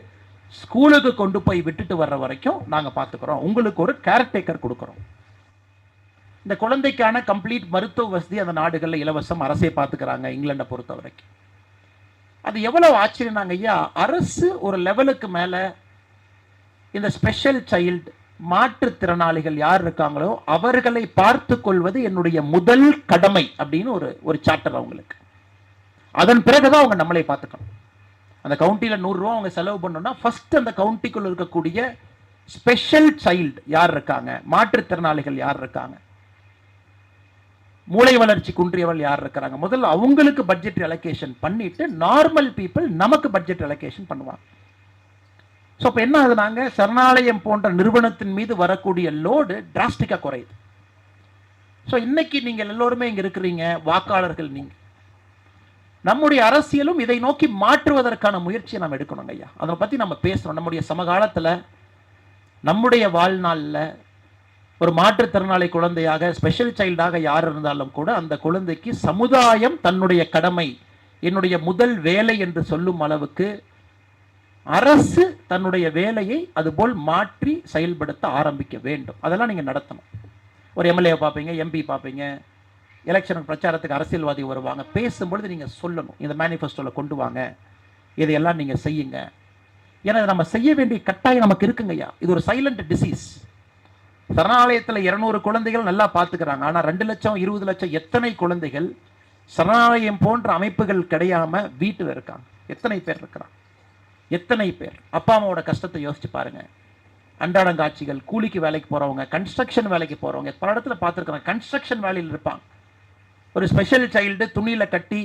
ஸ்கூலுக்கு கொண்டு போய் விட்டுட்டு வர்ற வரைக்கும் நாங்கள் பார்த்துக்கிறோம், உங்களுக்கு ஒரு கேர்டேக்கர் கொடுக்குறோம். இந்த குழந்தைக்கான கம்ப்ளீட் மருத்துவ வசதி அந்த நாடுகளில் இலவசம், அரசே பார்த்துக்கிறாங்க இங்கிலாண்டை பொறுத்த வரைக்கும். அது எவ்வளவு ஆச்சரியம்னாங்க ஐயா, அரசு ஒரு லெவலுக்கு மேலே இந்த ஸ்பெஷல் சைல்டு, மாற்றுத்திறனாளிகள் யார் இருக்காங்களோ அவர்களை பார்த்து கொள்வது என்னுடைய முதல் கடமை அப்படின்னு ஒரு சாப்டர் அவங்களுக்கு. அதன் பிறகுதான் அவங்க நம்மளை பார்த்துக்கணும். அந்த கவுண்டியில் 100 ரூபா அவங்க செலவு பண்ணணும்னா ஃபர்ஸ்ட் அந்த கவுண்டிக்குள்ள இருக்கக்கூடிய ஸ்பெஷல் சைல்டு யார் இருக்காங்க, மாற்றுத்திறனாளிகள் யார் இருக்காங்க, மூளை வளர்ச்சி குன்றியவள் யார் இருக்கிறாங்க, முதல்ல அவங்களுக்கு பட்ஜெட் அலோகேஷன் பண்ணிட்டு நார்மல் பீப்புள் நமக்கு பட்ஜெட் அலோகேஷன் பண்ணுவாங்க. ஸோ இப்போ என்ன ஆகுதுனாங்க, சரணாலயம் போன்ற நிறுவனத்தின் மீது வரக்கூடிய லோடு டிராஸ்டிக்காக குறையுது. ஸோ இன்னைக்கு நீங்கள் எல்லோருமே இங்கே இருக்கிறீங்க, வாக்காளர்கள் நீங்கள். நம்முடைய அரசியலும் இதை நோக்கி மாற்றுவதற்கான முயற்சியை நாம் எடுக்கணும் ஐயா. அதை பற்றி நம்ம பேசுகிறோம். நம்முடைய சமகாலத்தில் நம்முடைய வாழ்நாளில் ஒரு மாற்றுத்திறனாளி குழந்தையாக, ஸ்பெஷல் சைல்டாக யார் இருந்தாலும் கூட அந்த குழந்தைக்கு சமுதாயம் தன்னுடைய கடமை, என்னுடைய முதல் வேலை என்று சொல்லும் அளவுக்கு அரசு தன்னுடைய வேலையை அதுபோல் மாற்றி செயல்படுத்த ஆரம்பிக்க வேண்டும். அதெல்லாம் நீங்கள் நடத்தணும். ஒரு எம்எல்ஏ பார்ப்பீங்க, எம்பி பார்ப்பீங்க, எலெக்ஷனுக்கு பிரச்சாரத்துக்கு அரசியல்வாதி வருவாங்க. பேசும்பொழுது நீங்கள் சொல்லணும், இந்த மேனிஃபெஸ்டோவில் கொண்டு வாங்க, இதையெல்லாம் நீங்கள் செய்யுங்க. ஏன்னா நம்ம செய்ய வேண்டிய கட்டாயம் நமக்கு இருக்குங்கய்யா. இது ஒரு சைலண்ட் டிசீஸ். சரணாலயத்தில் 200 குழந்தைகள் நல்லா பார்த்துக்கிறாங்க. ஆனால் 2 லட்சம் 20 லட்சம் எத்தனை குழந்தைகள் சரணாலயம் போன்ற அமைப்புகள் கிடையாம வீட்டில் இருக்காங்க? எத்தனை பேர் இருக்கிறாங்க? எத்தனை பேர்? அப்பா அம்மாவோட கஷ்டத்தை யோசிச்சு பாருங்க. அன்றாடங்காட்சிகள், கூலிக்கு வேலைக்கு போறவங்க, கன்ஸ்ட்ரக்ஷன் வேலைக்கு போறவங்க, பல இடத்துல பார்த்துருக்காங்க. கன்ஸ்ட்ரக்ஷன் வேலையில் இருப்பாங்க. ஒரு ஸ்பெஷல் சைல்டு துணியில கட்டி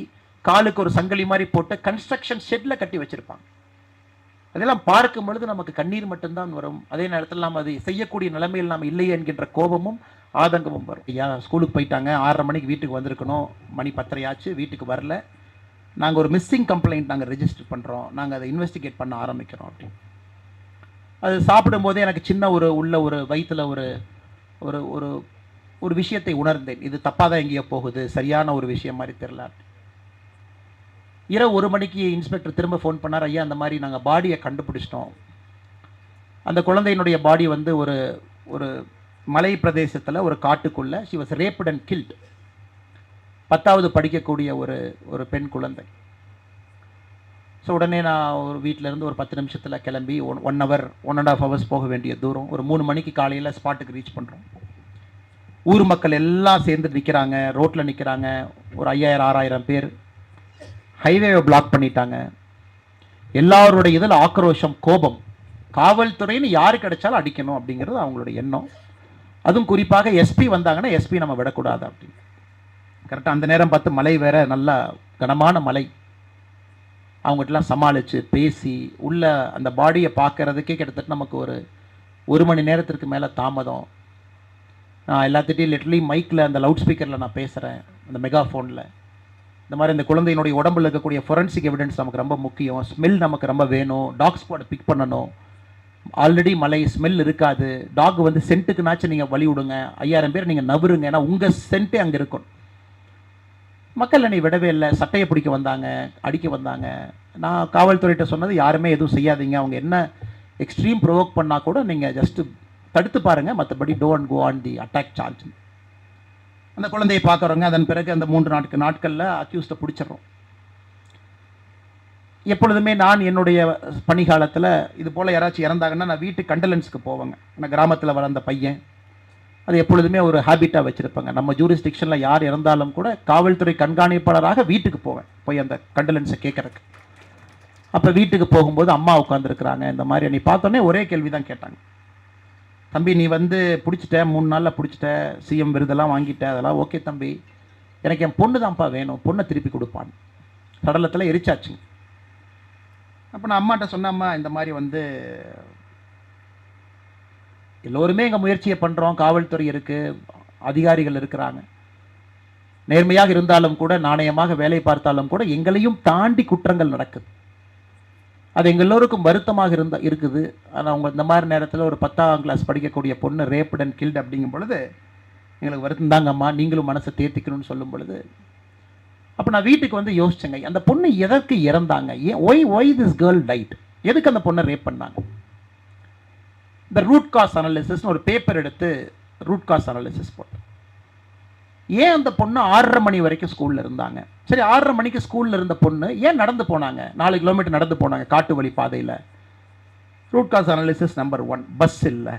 காலுக்கு ஒரு சங்கிலி மாதிரி போட்டு கன்ஸ்ட்ரக்ஷன் ஷெட்ல கட்டி வச்சிருப்பாங்க. அதெல்லாம் பார்க்கும் பொழுது நமக்கு கண்ணீர் மட்டும்தான் வரும். அதே நேரத்தில் நாம் அதை செய்யக்கூடிய நிலைமையில் நாம் இல்லையே என்கின்ற கோபமும் ஆதங்கமும் வரும். ஐயா ஸ்கூலுக்கு போயிட்டாங்க, 6:30 மணிக்கு வீட்டுக்கு வந்திருக்கணும், மணி 10:30 ஆச்சு, வீட்டுக்கு வரல, நாங்கள் ஒரு மிஸ்ஸிங் கம்ப்ளைண்ட் நாங்கள் ரெஜிஸ்டர் பண்ணுறோம், நாங்கள் அதை இன்வெஸ்டிகேட் பண்ண ஆரம்பிக்கிறோம் அப்படின்னு. அது சாப்பிடும்போதே எனக்கு சின்ன ஒரு வயிற்றில் ஒரு ஒரு ஒரு விஷயத்தை உணர்ந்தேன். இது தப்பாக தான் எங்கேயோ போகுது, சரியான ஒரு விஷயம் மாதிரி தெரியல. இரவு 1 மணிக்கு இன்ஸ்பெக்டர் திரும்ப ஃபோன் பண்ணார். ஐயா அந்த மாதிரி நாங்கள் பாடியை கண்டுபிடிச்சிட்டோம். அந்த குழந்தையினுடைய பாடி வந்து ஒரு ஒரு மலை பிரதேசத்தில் ஒரு காட்டுக்குள்ளே she was raped and killed. 10வது படிக்கக்கூடிய ஒரு பெண் குழந்தை. ஸோ உடனே நான் ஒரு வீட்டிலேருந்து ஒரு 10 நிமிஷத்தில் கிளம்பி 1 hour 1.5 hours போக வேண்டிய தூரம். ஒரு 3 மணிக்கு காலையில் ஸ்பாட்டுக்கு ரீச் பண்ணுறோம். ஊர் மக்கள் எல்லாம் சேர்ந்து நிற்கிறாங்க, ரோட்டில் நிற்கிறாங்க. ஒரு 5000-6000 பேர். ஹைவேவை பிளாக் பண்ணிட்டாங்க. எல்லாருடைய இதில் ஆக்ரோஷம், கோபம். காவல்துறைன்னு யாரு கிடைச்சாலும் அடிக்கணும் அப்படிங்கிறது அவங்களுடைய எண்ணம். அதுவும் குறிப்பாக எஸ்பி வந்தாங்கன்னா எஸ்பி நம்ம விடக்கூடாது அப்படின்னு. கரெக்டாக அந்த நேரம் பார்த்து மழை வேற, நல்லா கனமான மழை. அவங்ககிட்டலாம் சமாளித்து பேசி உள்ள அந்த பாடியை பார்க்கறதுக்கே கிட்டத்தட்ட நமக்கு ஒரு மணி நேரத்திற்கு மேலே தாமதம். நான் எல்லாத்திட்டையும் லிட்டரலி மைக்கில் அந்த லவுட் ஸ்பீக்கரில் நான் பேசுகிறேன், அந்த மெகாஃபோனில். இந்த மாதிரி இந்த குழந்தையினுடைய உடம்பில் இருக்கக்கூடிய ஃபொரன்சிக் எவிடன்ஸ் நமக்கு ரொம்ப முக்கியம். ஸ்மெல் நமக்கு ரொம்ப வேணும். டாக் ஸ்பாட் பிக் பண்ணணும். ஆல்ரெடி மழை, ஸ்மெல் இருக்காது. டாக் வந்து சென்ட்டுக்குனாச்சும் நீங்கள் வழி விடுங்க. 5000 பேர் நீங்கள் நபருங்க, ஏன்னா உங்கள் சென்ட்டே அங்கே இருக்கும். மக்கள் என்னை விடவே இல்லை. சட்டையை பிடிக்க வந்தாங்க, அடிக்க வந்தாங்க. நான் காவல்துறையிட்ட சொன்னது, யாருமே எதுவும் செய்யாதீங்க, அவங்க என்ன எக்ஸ்ட்ரீம் ப்ரொவோக் பண்ணால் கூட நீங்கள் ஜஸ்ட்டு தடுத்து பாருங்கள், மற்றபடி don't go on the attack charge. அந்த குழந்தையை பார்க்குறவங்க அதன் பிறகு அந்த 3 நாட்களில் அக்யூஸ்டை பிடிச்சிடறோம். எப்பொழுதுமே நான் என்னுடைய பணிகாலத்தில் இது போல் யாராச்சும் இறந்தாங்கன்னா நான் வீட்டு கண்டலன்ஸுக்கு போவேங்க. நான் கிராமத்தில் வளர்ந்த பையன், அது எப்பொழுதுமே ஒரு ஹேபிட்டாக வச்சுருப்பாங்க. நம்ம ஜூரிஸ்டிக்ஷனில் யார் இறந்தாலும் கூட காவல்துறை கண்காணிப்பாளராக வீட்டுக்கு போவேன், போய் அந்த கண்டலன்ஸை கேட்குறதுக்கு. அப்போ வீட்டுக்கு போகும்போது அம்மா உட்காந்துருக்குறாங்க. இந்த மாதிரி நீ பார்த்தோன்னே ஒரே கேள்வி தான் கேட்டாங்க. தம்பி நீ வந்து பிடிச்சிட்ட, 3 நாளில் பிடிச்சிட்ட, சிஎம் விருதெல்லாம் வாங்கிட்ட, அதெல்லாம் ஓகே தம்பி, எனக்கு என் பொண்ணு தான்ப்பா வேணும், பொண்ணை திருப்பி கொடுப்பான்னு. சடலத்தில் எரிச்சாச்சுங்க. அப்போ நான் அம்மாட்ட சொன்னம்மா, இந்த மாதிரி வந்து எல்லோருமே எங்கள் முயற்சியை பண்ணுறோம், காவல்துறை இருக்குது, அதிகாரிகள் இருக்கிறாங்க, நேர்மையாக இருந்தாலும் கூட, நாணயமாக வேலை பார்த்தாலும் கூட எங்களையும் தாண்டி குற்றங்கள் நடக்குது. அது எங்கள் எல்லோருக்கும் வருத்தமாக இருக்குது. ஆனால் அவங்க இந்த மாதிரி நேரத்தில் ஒரு 10ஆம் கிளாஸ் படிக்கக்கூடிய பொண்ணு ரேப்ட் அண்ட் கில்ட் அப்படிங்கும் பொழுது எங்களுக்கு வருத்தம் தாங்கம்மா, நீங்களும் மனசை தேர்த்திக்கணும்னு சொல்லும் பொழுது அப்போ நான் வீட்டுக்கு வந்து யோசிச்சேங்க, அந்த பொண்ணு எதற்கு இறந்தாங்க, ஒய் திஸ் கேர்ள் டைட், எதுக்கு அந்த பொண்ணை ரேப் பண்ணாங்க. இந்த ரூட் காஸ் அனாலிசிஸ்னு ஒரு பேப்பர் எடுத்து ரூட் காஸ் அனாலிசிஸ் போட்டேன். ஏன் அந்த பொண்ணு 6:30 மணி வரைக்கும் ஸ்கூலில் இருந்தாங்க? சரி, 6:30 மணிக்கு ஸ்கூலில் இருந்த பொண்ணு ஏன் நடந்து போனாங்க? 4 கிலோமீட்டர் நடந்து போனாங்க காட்டு வழி பாதையில். Root cause analysis number 1, bus இல்லை.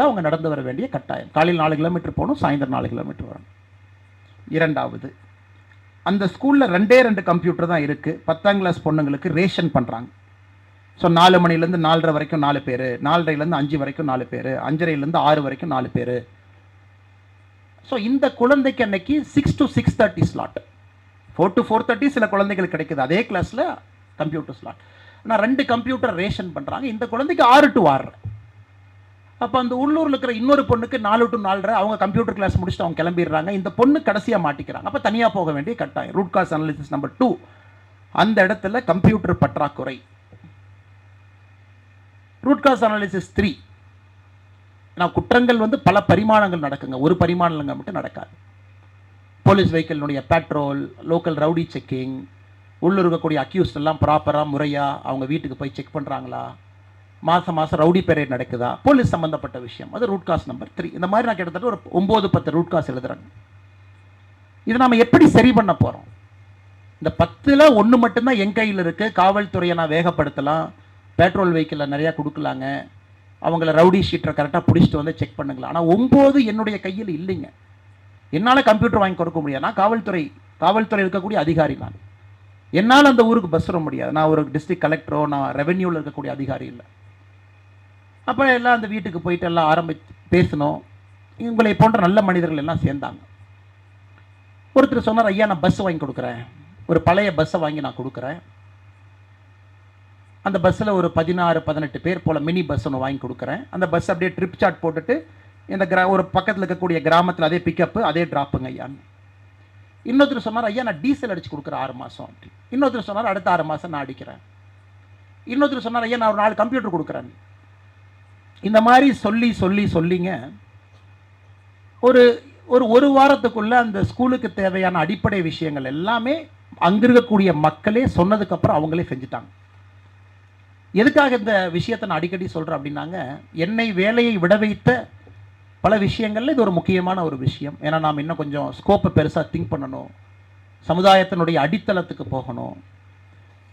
அவங்க நடந்து வர வேண்டிய கட்டாயம். காலையில் 4 கிலோமீட்டர் போகணும், சாயந்தரம் 4 கிலோமீட்டர் வரணும். 2வது, அந்த ஸ்கூலில் 2 கம்ப்யூட்டர் தான் இருக்குது. 10ஆம் கிளாஸ் பொண்ணுங்களுக்கு ரேஷன் பண்ணுறாங்க. ஸோ 4 மணிலேருந்து 4:30 வரைக்கும் 4 பேர், 4:30லேருந்து 5 வரைக்கும் 4 பேர், 5:30லேருந்து 6 வரைக்கும் 4 பேர். ஸோ இந்த குழந்தைக்கு அன்னைக்கு 6 to 6:30 ஸ்லாட், 4 to 4:30 சில குழந்தைகள் கிடைக்குது அதே கிளாஸில் கம்ப்யூட்டர் ஸ்லாட். ஆனால் 2 கம்ப்யூட்டர் ரேஷன் பண்ணுறாங்க. இந்த குழந்தைக்கு 6 to 6. அப்போ அந்த உள்ளூரில் இருக்கிற இன்னொரு பொண்ணுக்கு 4 to 4:30, அவங்க கம்ப்யூட்டர் கிளாஸ் முடிச்சுட்டு அவங்க கிளம்பிடுறாங்க. இந்த பொண்ணு கடைசியாக மாட்டிக்கிறாங்க. அப்போ தனியாக போக வேண்டிய கட்டாயம். ரூட் காஸ் அனாலிசிஸ் நம்பர் 2, அந்த இடத்துல கம்ப்யூட்டர் பற்றாக்குறை. ரூட் காஸ் அனாலிசிஸ் 3, ஏன்னா குற்றங்கள் வந்து பல பரிமாணங்கள் நடக்குங்க, ஒரு பரிமாணங்கள் மட்டும் நடக்காது. போலீஸ் வெஹிக்கிளினுடைய பேட்ரோல், லோக்கல் ரவுடி செக்கிங், உள்ளூர் இருக்கக்கூடிய அக்யூஸ்ட் எல்லாம் ப்ராப்பராக முறையாக அவங்க வீட்டுக்கு போய் செக் பண்ணுறாங்களா, மாதம் மாதம் ரவுடி பெரேட் நடக்குதா, போலீஸ் சம்மந்தப்பட்ட விஷயம், அது ரூட் காஸ் நம்பர் 3. இந்த மாதிரி நான் கிட்டத்தட்ட ஒரு 9-10 ரூட் காஸ் எழுதுறேங்க. இதை நம்ம எப்படி சரி பண்ண போகிறோம்? இந்த 10ல் 1 மட்டும்தான் என் கையில் இருக்குது. காவல்துறையை நான் வேகப்படுத்தலாம், பெட்ரோல் வெஹிக்கிளில் நிறையா கொடுக்கலாங்க, அவங்கள ரவுடி ஷீட்டரை கரெக்டாக பிடிச்சிட்டு வந்து செக் பண்ணுங்களா. ஆனால் 9 என்னுடைய கையில் இல்லைங்க. என்னால் கம்ப்யூட்டர் வாங்கி கொடுக்க முடியாது. நான் காவல்துறை இருக்கக்கூடிய அதிகாரி. நான் என்னால் அந்த ஊருக்கு பஸ் வர முடியாது. நான் ஒரு டிஸ்ட்ரிக்ட் கலெக்டரோ, நான் ரெவென்யூவில் இருக்கக்கூடிய அதிகாரி இல்லை. அப்போ எல்லாம் அந்த வீட்டுக்கு போயிட்டு எல்லாம் பேசணும். உங்களை போன்ற நல்ல மனிதர்கள் எல்லாம் சேர்ந்தாங்க. ஒருத்தர் சொன்னார், ஐயா நான் பஸ் வாங்கி கொடுக்குறேன், ஒரு பழைய பஸ்ஸை வாங்கி நான் கொடுக்குறேன். அந்த பஸ்ஸில் ஒரு 16-18 பேர் போல் மினி பஸ் ஒன்று வாங்கி கொடுக்குறேன். அந்த பஸ் அப்படியே ட்ரிப் சார்ட் போட்டுட்டு இந்த ஒரு பக்கத்தில் இருக்கக்கூடிய கிராமத்தில் அதே பிக்கப்பு அதே ட்ராப்புங்க ஐயான்னு. இன்னொருத்தர் சொன்னார், ஐயா நான் டீசல் அடித்து கொடுக்குறேன் 6 மாதம் அப்படி. இன்னொருத்தர் சொன்னார், அடுத்த 6 மாதம் நான் அடிக்கிறேன். இன்னொருத்தர் சொன்னார், ஐயா நான் ஒரு 4 கம்ப்யூட்டர் கொடுக்குறேன். இந்த மாதிரி சொல்லிங்க ஒரு வாரத்துக்குள்ளே அந்த ஸ்கூலுக்கு தேவையான அடிப்படை விஷயங்கள் எல்லாமே அங்கே இருக்கக்கூடிய மக்களே சொன்னதுக்கப்புறம் அவங்களே செஞ்சுட்டாங்க. எதுக்காக இந்த விஷயத்தை நான் அடிக்கடி சொல்கிறேன் அப்படின்னாங்க, என்னை வேலையை விட வைத்த பல விஷயங்கள்ல இது ஒரு முக்கியமான ஒரு விஷயம். ஏன்னா நாம் இன்னும் கொஞ்சம் ஸ்கோப்பை பெருசாக திங்க் பண்ணணும், சமுதாயத்தினுடைய அடித்தளத்துக்கு போகணும்,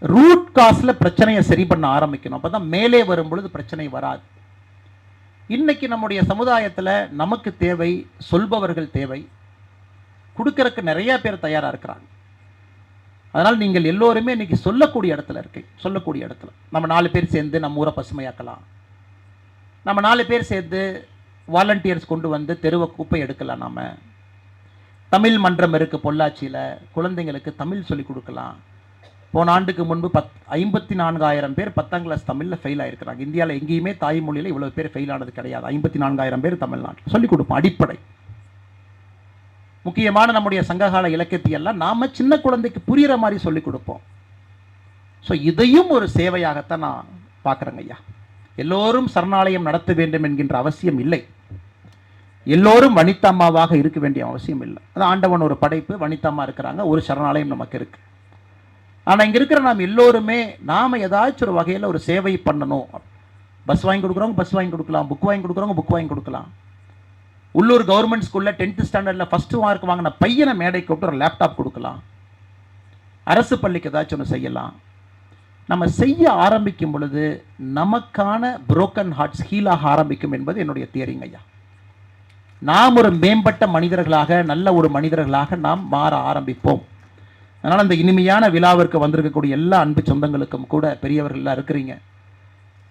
ரூட் காஸில் பிரச்சனையை சரி பண்ண ஆரம்பிக்கணும். அப்போ தான் மேலே வரும் பொழுது பிரச்சனை வராது. இன்னைக்கு நம்முடைய சமுதாயத்தில் நமக்கு தேவை, சொல்பவர்கள் தேவை, கொடுக்கறதுக்கு நிறைய பேர் தயாராக இருக்கிறாங்க. அதனால் நீங்கள் எல்லோருமே இன்னைக்கு சொல்லக்கூடிய இடத்துல சொல்லக்கூடிய இடத்துல நம்ம 4 பேர் சேர்ந்து நம்ம ஊரை பசுமையாக்கலாம். நம்ம 4 பேர் சேர்ந்து வாலண்டியர்ஸ் கொண்டு வந்து தெருவை குப்பை எடுக்கலாம். நாம் தமிழ் மன்றம் இருக்குது பொள்ளாச்சியில், குழந்தைங்களுக்கு தமிழ் சொல்லிக் கொடுக்கலாம். போன ஆண்டுக்கு முன்பு 54,000 பேர் 10ஆம் கிளாஸ் தமிழில் ஃபெயில் ஆகிருக்கிறாங்க. இந்தியாவில் எங்கேயுமே தாய்மொழியில் இவ்வளோ பேர் ஃபெயில் ஆனது கிடையாது. 54,000 பேர் தமிழ்நாட்டில் சொல்லிக் கொடுப்போம். அடிப்படை முக்கியமான நம்முடைய சங்ககால இலக்கியத்தை எல்லாம் நாம் சின்ன குழந்தைக்கு புரிகிற மாதிரி சொல்லிக் கொடுப்போம். ஸோ இதையும் ஒரு சேவையாகத்தான் நான் பார்க்குறேங்க ஐயா. எல்லோரும் சரணாலயம் நடத்த வேண்டும் என்கின்ற அவசியம் இல்லை. எல்லோரும் வனிதாம்மாவாக இருக்க வேண்டிய அவசியம் இல்லை. அது ஆண்டவன் ஒரு படைப்பு, வனிதாம்மா இருக்கிறாங்க, ஒரு சரணாலயம் நமக்கு இருக்கு. ஆனால் இங்கே இருக்கிற நாம் எல்லோருமே நாம் ஏதாச்சும் ஒரு வகையில் ஒரு சேவை பண்ணணும். பஸ் வாங்கி கொடுக்குறவங்க பஸ் வாங்கி கொடுக்கலாம், புக் வாங்கி கொடுக்குறவங்க புக் வாங்கி கொடுக்கலாம். உள்ளூர் கவர்மெண்ட் ஸ்கூலில் 10th ஸ்டாண்டர்டில் ஃபஸ்ட்டு மார்க் வாங்கின பையனை மேடை கூப்பிட்டு ஒரு லேப்டாப் கொடுக்கலாம். அரசு பள்ளிக்கு ஏதாச்சும் ஒன்று செய்யலாம். நம்ம செய்ய ஆரம்பிக்கும் பொழுது நமக்கான புரோக்கன் ஹார்ட்ஸ் ஹீலாக ஆரம்பிக்கும் என்பது என்னுடைய தியரிங்க ஐயா. நாம் ஒரு மேம்பட்ட மனிதர்களாக, நல்ல ஒரு மனிதர்களாக நாம் மாற ஆரம்பிப்போம். அதனால் அந்த இனிமையான விழாவிற்கு வந்திருக்கக்கூடிய எல்லா அன்பு சொந்தங்களுக்கும் கூட பெரியவர்கள்லாம் இருக்கிறீங்க,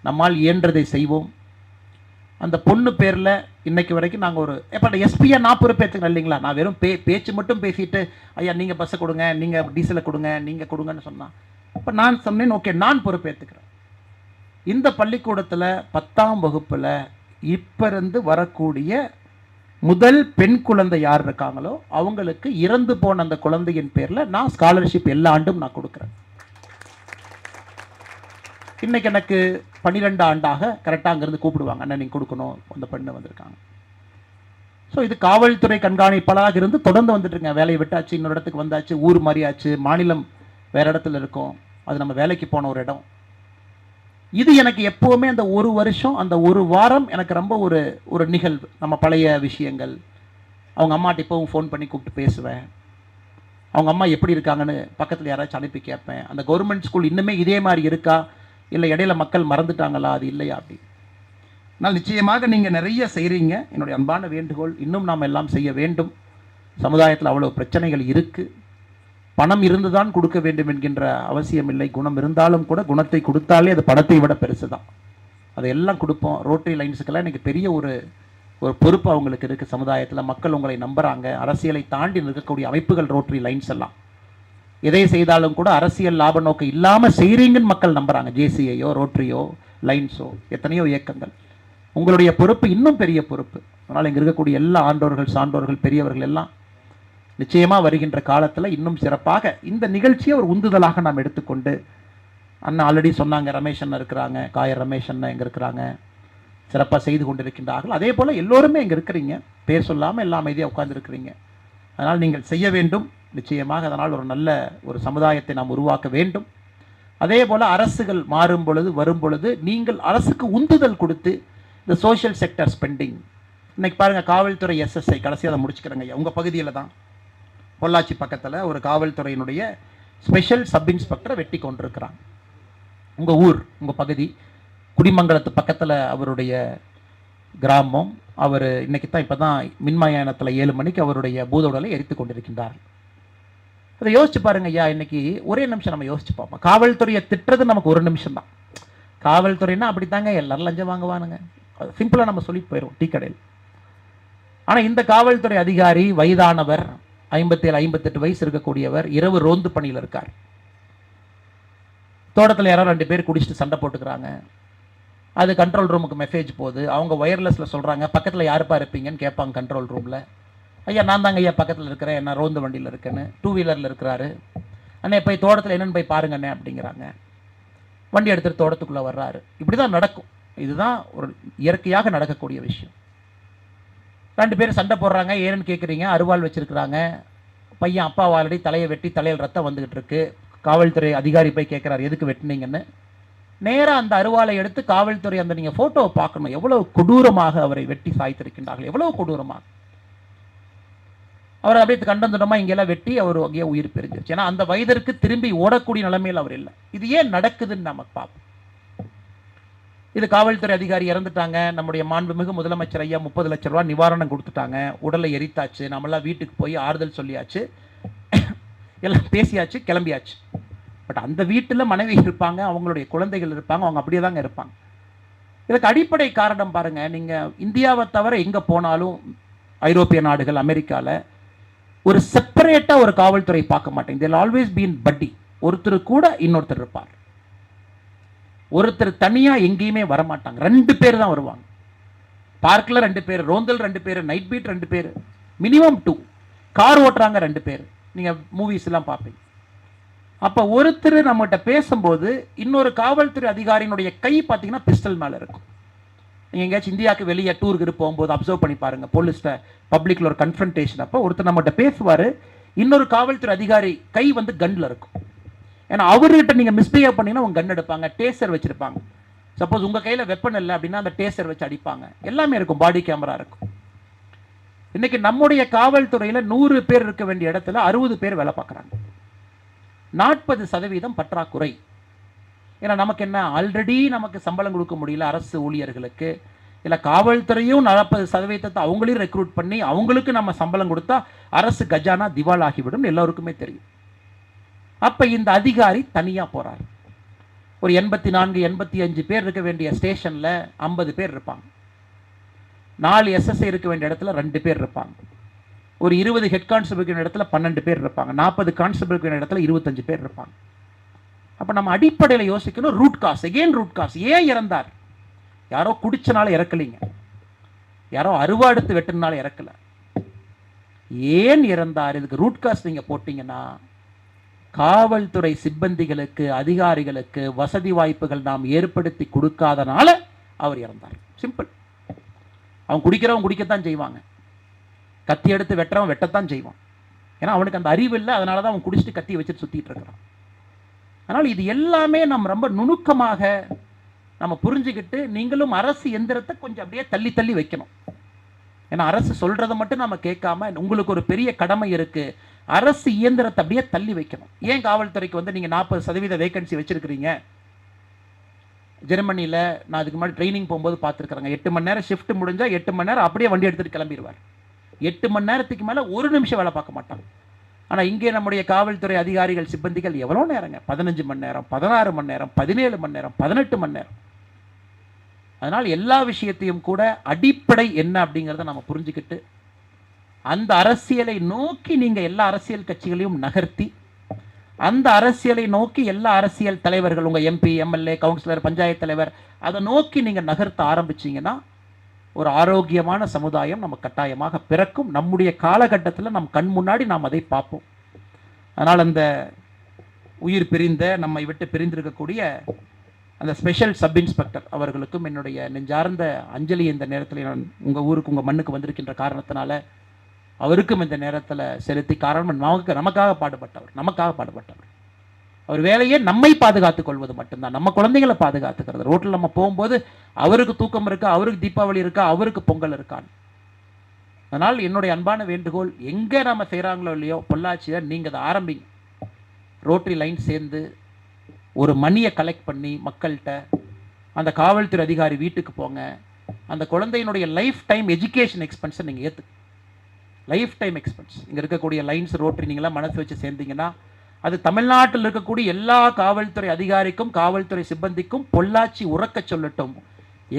நம்மால் இயன்றதை செய்வோம். அந்த பொண்ணு பேரில் இன்னைக்கு வரைக்கும் நாங்கள் ஒரு எஸ்பியா நான் பொறுப்பேற்றுக்கிறேன் இல்லைங்களா. நான் வெறும் பேச்சு மட்டும் பேசிட்டு ஐயா நீங்கள் பஸ்ஸை கொடுங்க, நீங்கள் டீசலை கொடுங்க, நீங்கள் கொடுங்கன்னு சொன்னால் அப்போ நான் சொன்னேன், ஓகே நான் பொறுப்பேற்றுக்கிறேன். இந்த பள்ளிக்கூடத்தில் 10ஆம் வகுப்பில் இப்போ இருந்து வரக்கூடிய முதல் பெண் குழந்தை யார் இருக்காங்களோ அவங்களுக்கு இறந்து போன அந்த குழந்தையின் பேரில் நான் ஸ்காலர்ஷிப் எல்லா ஆண்டும் நான் கொடுக்குறேன். இன்னைக்கு எனக்கு 12 ஆண்டாக கரெக்டாக அங்கேருந்து கூப்பிடுவாங்க, அண்ணன் நீங்கள் கொடுக்கணும், அந்த பெண்ணு வந்திருக்காங்க. ஸோ இது காவல்துறை கண்காணிப்பாளராக இருந்து தொடர்ந்து வந்துட்டுருங்க. வேலையை விட்டாச்சு, இன்னொரு இடத்துக்கு வந்தாச்சு, ஊர் மாறியாச்சு, மாநிலம் வேறு இடத்துல இருக்கோம், அது நம்ம வேலைக்கு போன ஒரு இடம். இது எனக்கு எப்போவுமே அந்த ஒரு வருஷம், அந்த ஒரு வாரம் எனக்கு ரொம்ப ஒரு நிகழ்வு. நம்ம பழைய விஷயங்கள், அவங்க அம்மாட்ட இப்போவும் ஃபோன் பண்ணி கூப்பிட்டு பேசுவேன். அவங்க அம்மா எப்படி இருக்காங்கன்னு பக்கத்தில் யாராச்சும் அனுப்பி கேட்பேன். அந்த கவர்மெண்ட் ஸ்கூல் இன்னுமே இதே மாதிரி இருக்கா, இல்லை இடையில மக்கள் மறந்துட்டாங்களா, அது இல்லையா அப்படி. ஆனால் நிச்சயமாக நீங்கள் நிறைய செய்கிறீங்க. என்னுடைய அன்பான வேண்டுகோள், இன்னும் நாம் எல்லாம் செய்ய வேண்டும். சமுதாயத்தில் அவ்வளோ பிரச்சனைகள் இருக்குது. பணம் இருந்துதான் கொடுக்க வேண்டும் என்கின்ற அவசியம் இல்லை. குணம் இருந்தாலும் கூட குணத்தை கொடுத்தாலே அது பணத்தை விட பெருசு தான். அதையெல்லாம் கொடுப்போம். ரோட்டரி லைன்ஸுக்கெல்லாம் இன்றைக்கி பெரிய ஒரு பொறுப்பு அவங்களுக்கு இருக்குது. சமுதாயத்தில் மக்கள் உங்களை நம்புகிறாங்க. அரசியலை தாண்டி இருக்கக்கூடிய அமைப்புகள் ரோட்டரி லைன்ஸ் எல்லாம் எதை செய்தாலும் கூட அரசியல் லாப நோக்கம் இல்லாமல் செய்கிறீங்கன்னு மக்கள் நம்புகிறாங்க. ஜேசிஐயோ, ரோட்டரியோ, லைன்ஸோ, எத்தனையோ இயக்கங்கள். உங்களுடைய பொறுப்பு இன்னும் பெரிய பொறுப்பு. அதனால் இங்கே இருக்கக்கூடிய எல்லா ஆண்டோர்கள், சான்றோர்கள், பெரியவர்கள் எல்லாம் நிச்சயமாக வருகின்ற காலத்தில் இன்னும் சிறப்பாக இந்த நிகழ்ச்சியை ஒரு உந்துதலாக நாம் எடுத்துக்கொண்டு, அண்ணா ஆல்ரெடி சொன்னாங்க, ரமேஷ் அண்ணன் இருக்கிறாங்க, காயர் ரமேஷ் அண்ணன் எங்கே இருக்கிறாங்க, சிறப்பாக செய்து கொண்டிருக்கின்றார்கள். அதே போல் எல்லோருமே இங்கே இருக்கிறீங்க, பேர் சொல்லாமல் எல்லாம் அமைதியாக உட்கார்ந்துருக்கிறீங்க. அதனால் நீங்கள் செய்ய வேண்டும் நிச்சயமாக. அதனால் ஒரு நல்ல ஒரு சமுதாயத்தை நாம் உருவாக்க வேண்டும். அதே போல் அரசுகள் மாறும் பொழுது வரும் பொழுது நீங்கள் அரசுக்கு உந்துதல் கொடுத்து இந்த சோஷியல் செக்டர் ஸ்பெண்டிங், இன்னைக்கு பாருங்கள் காவல்துறை எஸ்எஸ்ஐ, கடைசியாக அதை முடிச்சுக்கிறேங்க ஐயா, உங்கள் பகுதியில் தான் பொள்ளாச்சி பக்கத்தில் ஒரு காவல்துறையினுடைய ஸ்பெஷல் சப் இன்ஸ்பெக்டரை வெட்டி கொண்டிருக்கிறாங்க. உங்கள் ஊர், உங்கள் பகுதி குடிமங்கலத்து பக்கத்தில் அவருடைய கிராமம். அவர் இன்னைக்கு தான் இப்போ தான் மின்மயானத்தில் 7 மணிக்கு அவருடைய பூத உடலை எரித்து கொண்டிருக்கின்றார். அதை யோசிச்சு பாருங்க ஐயா. இன்னைக்கு ஒரே நிமிஷம் நம்ம யோசிச்சு பார்ப்போம். காவல்துறையை திட்டுறது நமக்கு ஒரு நிமிஷம் தான். காவல்துறைன்னா அப்படி தாங்க, எல்லாரும் லஞ்சம் வாங்குவானுங்க, சிம்பிளாக நம்ம சொல்லிட்டு போயிடும் டீ கடையில். ஆனால் இந்த காவல்துறை அதிகாரி வயதானவர், 57 58 வயசு இருக்கக்கூடியவர், இரவு ரோந்து பணியில் இருக்கார். தோட்டத்தில் யாரோ 2 பேர் குடிச்சிட்டு சண்டை போட்டுக்கிறாங்க. அது கண்ட்ரோல் ரூமுக்கு மெசேஜ் போகுது. அவங்க ஒயர்லெஸில் சொல்கிறாங்க, பக்கத்தில் யாருப்பா இருப்பீங்கன்னு கேட்பாங்க கண்ட்ரோல் ரூமில். ஐயா நான் தாங்க ஐயா பக்கத்தில் இருக்கிறேன், என்ன ரோந்து வண்டியில் இருக்கேன்னு. 2 வீலரில் இருக்கிறாரு. அண்ணே போய் தோட்டத்தில் என்னென்னு போய் பாருங்கண்ணே அப்படிங்கிறாங்க. வண்டி எடுத்துகிட்டு தோட்டத்துக்குள்ளே வர்றாரு. இப்படி தான் நடக்கும். இதுதான் ஒரு இயற்கையாக நடக்கக்கூடிய விஷயம். 2 பேர் சண்டை போடுறாங்க. ஏன்னு கேட்குறீங்க, அருவாள் வச்சுருக்கிறாங்க. பையன் அப்பா ஆல்ரெடி தலையை வெட்டி தலையில் ரத்தம் வந்துக்கிட்டு இருக்கு. காவல்துறை அதிகாரி போய் கேட்குறாரு எதுக்கு வெட்டினீங்கன்னு. நேராக அந்த அருவாளை எடுத்து காவல்துறை அந்த நீங்கள் ஃபோட்டோவை பார்க்கணும், எவ்வளவு கொடூரமாக அவரை வெட்டி சாய்த்திருக்கின்றார்கள், எவ்வளவு கொடூரமாக. அவர் அப்படியே கண்டந்துடமாக இங்கெல்லாம் வெட்டி அவர் அங்கேயே உயிர் பிரிஞ்சிருச்சு. ஏன்னா அந்த வயதிற்கு திரும்பி ஓடக்கூடிய நிலைமையில் அவர் இல்லை. இது ஏன் நடக்குதுன்னு நமக்கு பார்ப்போம். இது காவல்துறை அதிகாரி இறந்துட்டாங்க, நம்முடைய மாண்புமிகு முதலமைச்சர் ஐயா 30 லட்சம் ரூபா நிவாரணம் கொடுத்துட்டாங்க, உடலை எரித்தாச்சு, நம்மளாம் வீட்டுக்கு போய் ஆறுதல் சொல்லியாச்சு, எல்லாம் பேசியாச்சு, கிளம்பியாச்சு. பட் அந்த வீட்டில் மனைவி இருப்பாங்க, அவங்களுடைய குழந்தைகள் இருப்பாங்க, அவங்க அப்படியே தாங்க இருப்பாங்க. இதுக்கு அடிப்படை காரணம் பாருங்க, நீங்கள் இந்தியாவை தவிர எங்கே போனாலும் ஐரோப்பிய நாடுகள், அமெரிக்காவில் ஒரு செப்பரேட்டாக ஒரு காவல்துறை பார்க்க மாட்டேங்க. தேர் ஆல்வேஸ் பீன் பட்டி. ஒருத்தர் கூட இன்னொருத்தர் இருப்பார். ஒருத்தர் தனியாக எங்கேயுமே வரமாட்டாங்க, 2 பேர் தான் வருவாங்க. பார்க்கில் 2 பேர், ரோந்தல் 2 பேர், நைட் பீட் 2 பேர், மினிமம் 2. கார் ஓட்டுறாங்க 2 பேர். நீங்கள் மூவிஸ் எல்லாம் பார்ப்பீங்க. அப்போ ஒருத்தர் நம்மகிட்ட பேசும்போது இன்னொரு காவல்துறை அதிகாரியினுடைய கை பார்த்தீங்கன்னா பிஸ்டல் மேலே இருக்கும். நீங்கள் எங்கேயாச்சும் இந்தியாவுக்கு வெளியே டூருக்கு போகும்போது அப்சர்வ் பண்ணி பாருங்க, போலீஸ்ட பப்ளிக்கில் ஒரு கன்ஃபரன்டேஷன் அப்போ ஒருத்தர் நம்மகிட்ட பேசுவார், இன்னொரு காவல்துறை அதிகாரி கை வந்து கன்னில் இருக்கும். ஏன்னா அவர்கிட்ட நீங்கள் மிஸ்பிஹேவ் பண்ணீங்கன்னா அவங்க கன் எடுப்பாங்க, டேசர் வச்சுருப்பாங்க. சப்போஸ் உங்கள் கையில் வெப்பன் இல்லை அப்படின்னா அந்த டேசர் வச்சு அடிப்பாங்க. எல்லாமே இருக்கும், பாடி கேமரா இருக்கும். இன்னைக்கு நம்முடைய காவல்துறையில் 100 பேர் இருக்க வேண்டிய இடத்துல 60 பேர் வேலை பார்க்குறாங்க. 40% பற்றாக்குறை. ஏன்னா நமக்கு என்ன, ஆல்ரெடி நமக்கு சம்பளம் கொடுக்க முடியல அரசு ஊழியர்களுக்கு. இல்லை காவல்துறையும் 40% அவங்களையும் ரெக்ரூட் பண்ணி அவங்களுக்கு நம்ம சம்பளம் கொடுத்தா அரசு கஜானா திவால் ஆகிவிடும், எல்லோருக்குமே தெரியும். அப்போ இந்த அதிகாரி தனியாக போகிறார். ஒரு 84 85 பேர் இருக்க வேண்டிய ஸ்டேஷனில் 50 பேர் இருப்பாங்க. 4 எஸ்எஸ்ஐ இருக்க வேண்டிய இடத்துல 2 பேர் இருப்பாங்க. ஒரு 20 ஹெட் கான்ஸ்டபிள் இடத்துல 12 பேர் இருப்பாங்க. 40 கான்ஸ்டபிள் இடத்துல 25 பேர் இருப்பாங்க. அப்போ நம்ம அடிப்படையில் யோசிக்கணும், root cause. Again root cause. ஏன் இறந்தார்? யாரோ குடிச்சனால இறக்கலைங்க, யாரோ அருவாடுத்து வெட்டினால இறக்கல. ஏன் இறந்தார்? இதுக்கு ரூட் காஸ் நீங்கள் போட்டீங்கன்னா காவல்துறை சிப்பந்திகளுக்கு, அதிகாரிகளுக்கு வசதி வாய்ப்புகள் நாம் ஏற்படுத்தி கொடுக்காதனால அவர் இறந்தார். சிம்பிள். அவன் குடிக்கிறவன் குடிக்கத்தான் செய்வாங்க, கத்தி எடுத்து வெட்டுறவன் வெட்டத்தான் செய்வான். ஏன்னா அவனுக்கு அந்த அறிவு இல்லை, அதனால தான் அவன் குடிச்சிட்டு கத்தி வச்சுட்டு சுற்றிட்டு இருக்கிறான். அதனால் இது எல்லாமே நம்ம ரொம்ப நுணுக்கமாக நம்ம புரிஞ்சுக்கிட்டு, நீங்களும் அரசு எந்திரத்தை கொஞ்சம் அப்படியே தள்ளி தள்ளி வைக்கணும். ஏன்னா அரசு சொல்கிறத மட்டும் நம்ம கேட்காம, உங்களுக்கு ஒரு பெரிய கடமை இருக்குது, அரசு இயந்திரத்தை அப்படியே தள்ளி வைக்கணும். ஏன் காவல்துறைக்கு வந்து நீங்கள் 40% வேகன்சி வச்சுருக்கிறீங்க? ஜெர்மனியில் நான் அதுக்கு முன்னாடி ட்ரைனிங் போகும்போது பார்த்துருக்குறேங்க. 8 மணி நேரம் ஷிஃப்ட் முடிஞ்சால் 8 மணி நேரம் அப்படியே வண்டி எடுத்துகிட்டு கிளம்பிடுவார். 8 மணி நேரத்துக்கு மேலே 1 நிமிஷம் வேலை பார்க்க மாட்டாங்க. ஆனால் இங்கே நம்முடைய காவல்துறை அதிகாரிகள், சிப்பந்திகள் எவ்வளோ நேரங்க? 15 மணி நேரம், 16 மணி நேரம், 17 மணி நேரம், 18 மணி நேரம். அதனால் எல்லா விஷயத்தையும் கூட அடிப்படை என்ன அப்படிங்கிறத நம்ம புரிஞ்சுக்கிட்டு, அந்த அரசியலை நோக்கி நீங்கள் எல்லா அரசியல் கட்சிகளையும் நகர்த்தி, அந்த அரசியலை நோக்கி எல்லா அரசியல் தலைவர்கள், உங்கள் எம்பி, எம்எல்ஏ, கவுன்சிலர், பஞ்சாயத்து தலைவர், அதை நோக்கி நீங்கள் நகர்த்த ஆரம்பிச்சிங்கன்னா ஒரு ஆரோக்கியமான சமுதாயம் நம்ம கட்டாயமாக பிறக்கும். நம்முடைய காலகட்டத்தில் நம் கண் முன்னாடி நாம் அதை பார்ப்போம். அதனால் அந்த உயிர் பிரிந்த, நம்மை விட்டு பிரிந்திருக்கக்கூடிய அந்த ஸ்பெஷல் சப் இன்ஸ்பெக்டர் அவர்களுக்கும் என்னுடைய நெஞ்சார்ந்த அஞ்சலி இந்த நேரத்தில் நான் உங்கள் ஊருக்கு உங்கள் மண்ணுக்கு வந்திருக்கின்ற காரணத்தினால அவருக்கும் இந்த நேரத்தில் செலுத்தி, காரணம் நமக்காக பாடுபட்டவர். அவர் வேலையே நம்மை பாதுகாத்துக் கொள்வது மட்டும்தான், நம்ம குழந்தைகளை பாதுகாத்துக்கிறது. ரோட்டில் நம்ம போகும்போது அவருக்கு தூக்கம் இருக்கா, அவருக்கு தீபாவளி இருக்கா, அவருக்கு பொங்கல் இருக்கான்னு. அதனால் என்னுடைய அன்பான வேண்டுகோள், எங்கே நம்ம செய்கிறாங்களோ இல்லையோ பொள்ளாச்சியை நீங்கள் அதை ஆரம்பிங்க. ரோட்டரி லைன் சேர்ந்து ஒரு மணியை கலெக்ட் பண்ணி மக்கள்கிட்ட, அந்த காவல்துறை அதிகாரி வீட்டுக்கு போங்க, அந்த குழந்தையினுடைய லைஃப் டைம் எஜுகேஷன் எக்ஸ்பென்ஸை நீங்கள் ஏற்று, லைஃப் டைம் எக்ஸ்பென்ஸ் இங்கே இருக்கக்கூடிய லைன்ஸ் ரோட்டரி நீங்களாம் மனசு வச்சு சேர்ந்தீங்கன்னா அது தமிழ்நாட்டில் இருக்கக்கூடிய எல்லா காவல்துறை அதிகாரிக்கும் காவல்துறை சிப்பந்திக்கும் பொள்ளாச்சி உறக்க சொல்லட்டும்,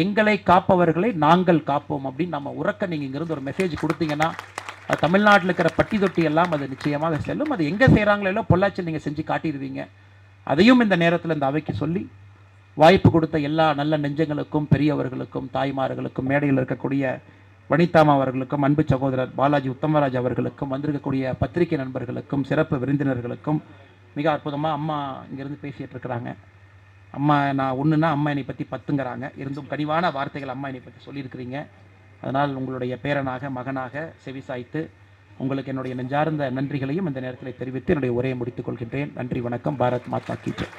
எங்களை காப்பவர்களை நாங்கள் காப்போம் அப்படின்னு நம்ம உறக்க நீங்கள் இங்கிருந்து ஒரு மெசேஜ் கொடுத்தீங்கன்னா அது தமிழ்நாட்டில் இருக்கிற பட்டி தொட்டி எல்லாம் அது நிச்சயமாக செல்லும். அது எங்கே செய்கிறாங்களோ எல்லாம் பொள்ளாச்சியில் நீங்கள் செஞ்சு காட்டிடுவீங்க. அதையும் இந்த நேரத்தில் இந்த அவைக்கு சொல்லி, வாய்ப்பு கொடுத்த எல்லா நல்ல நெஞ்சங்களுக்கும், பெரியவர்களுக்கும், தாய்மார்களுக்கும், மேடையில் இருக்கக்கூடிய வனிதாமா அவர்களுக்கும், அன்பு சகோதரர் பாலாஜி உத்தமராஜ் அவர்களுக்கும், வந்திருக்கக்கூடிய பத்திரிகை நண்பர்களுக்கும், சிறப்பு விருந்தினர்களுக்கும், மிக அற்புதமாக அம்மா இங்கேருந்து பேசிகிட்டு இருக்கிறாங்க. அம்மா நான் ஒன்றுனா அம்மா என்னை பற்றி 10ங்கிறாங்க. இருந்தும் கனிவான வார்த்தைகள் அம்மா என்னை பற்றி சொல்லியிருக்கிறீங்க. அதனால் உங்களுடைய பேரனாக மகனாக செவிசாய்த்து உங்களுக்கு என்னுடைய நெஞ்சார்ந்த நன்றிகளையும் இந்த நேரத்தில் தெரிவித்து என்னுடைய உரையை முடித்துக் கொள்கின்றேன். நன்றி, வணக்கம். பாரத் மாதா கி ஜெய்.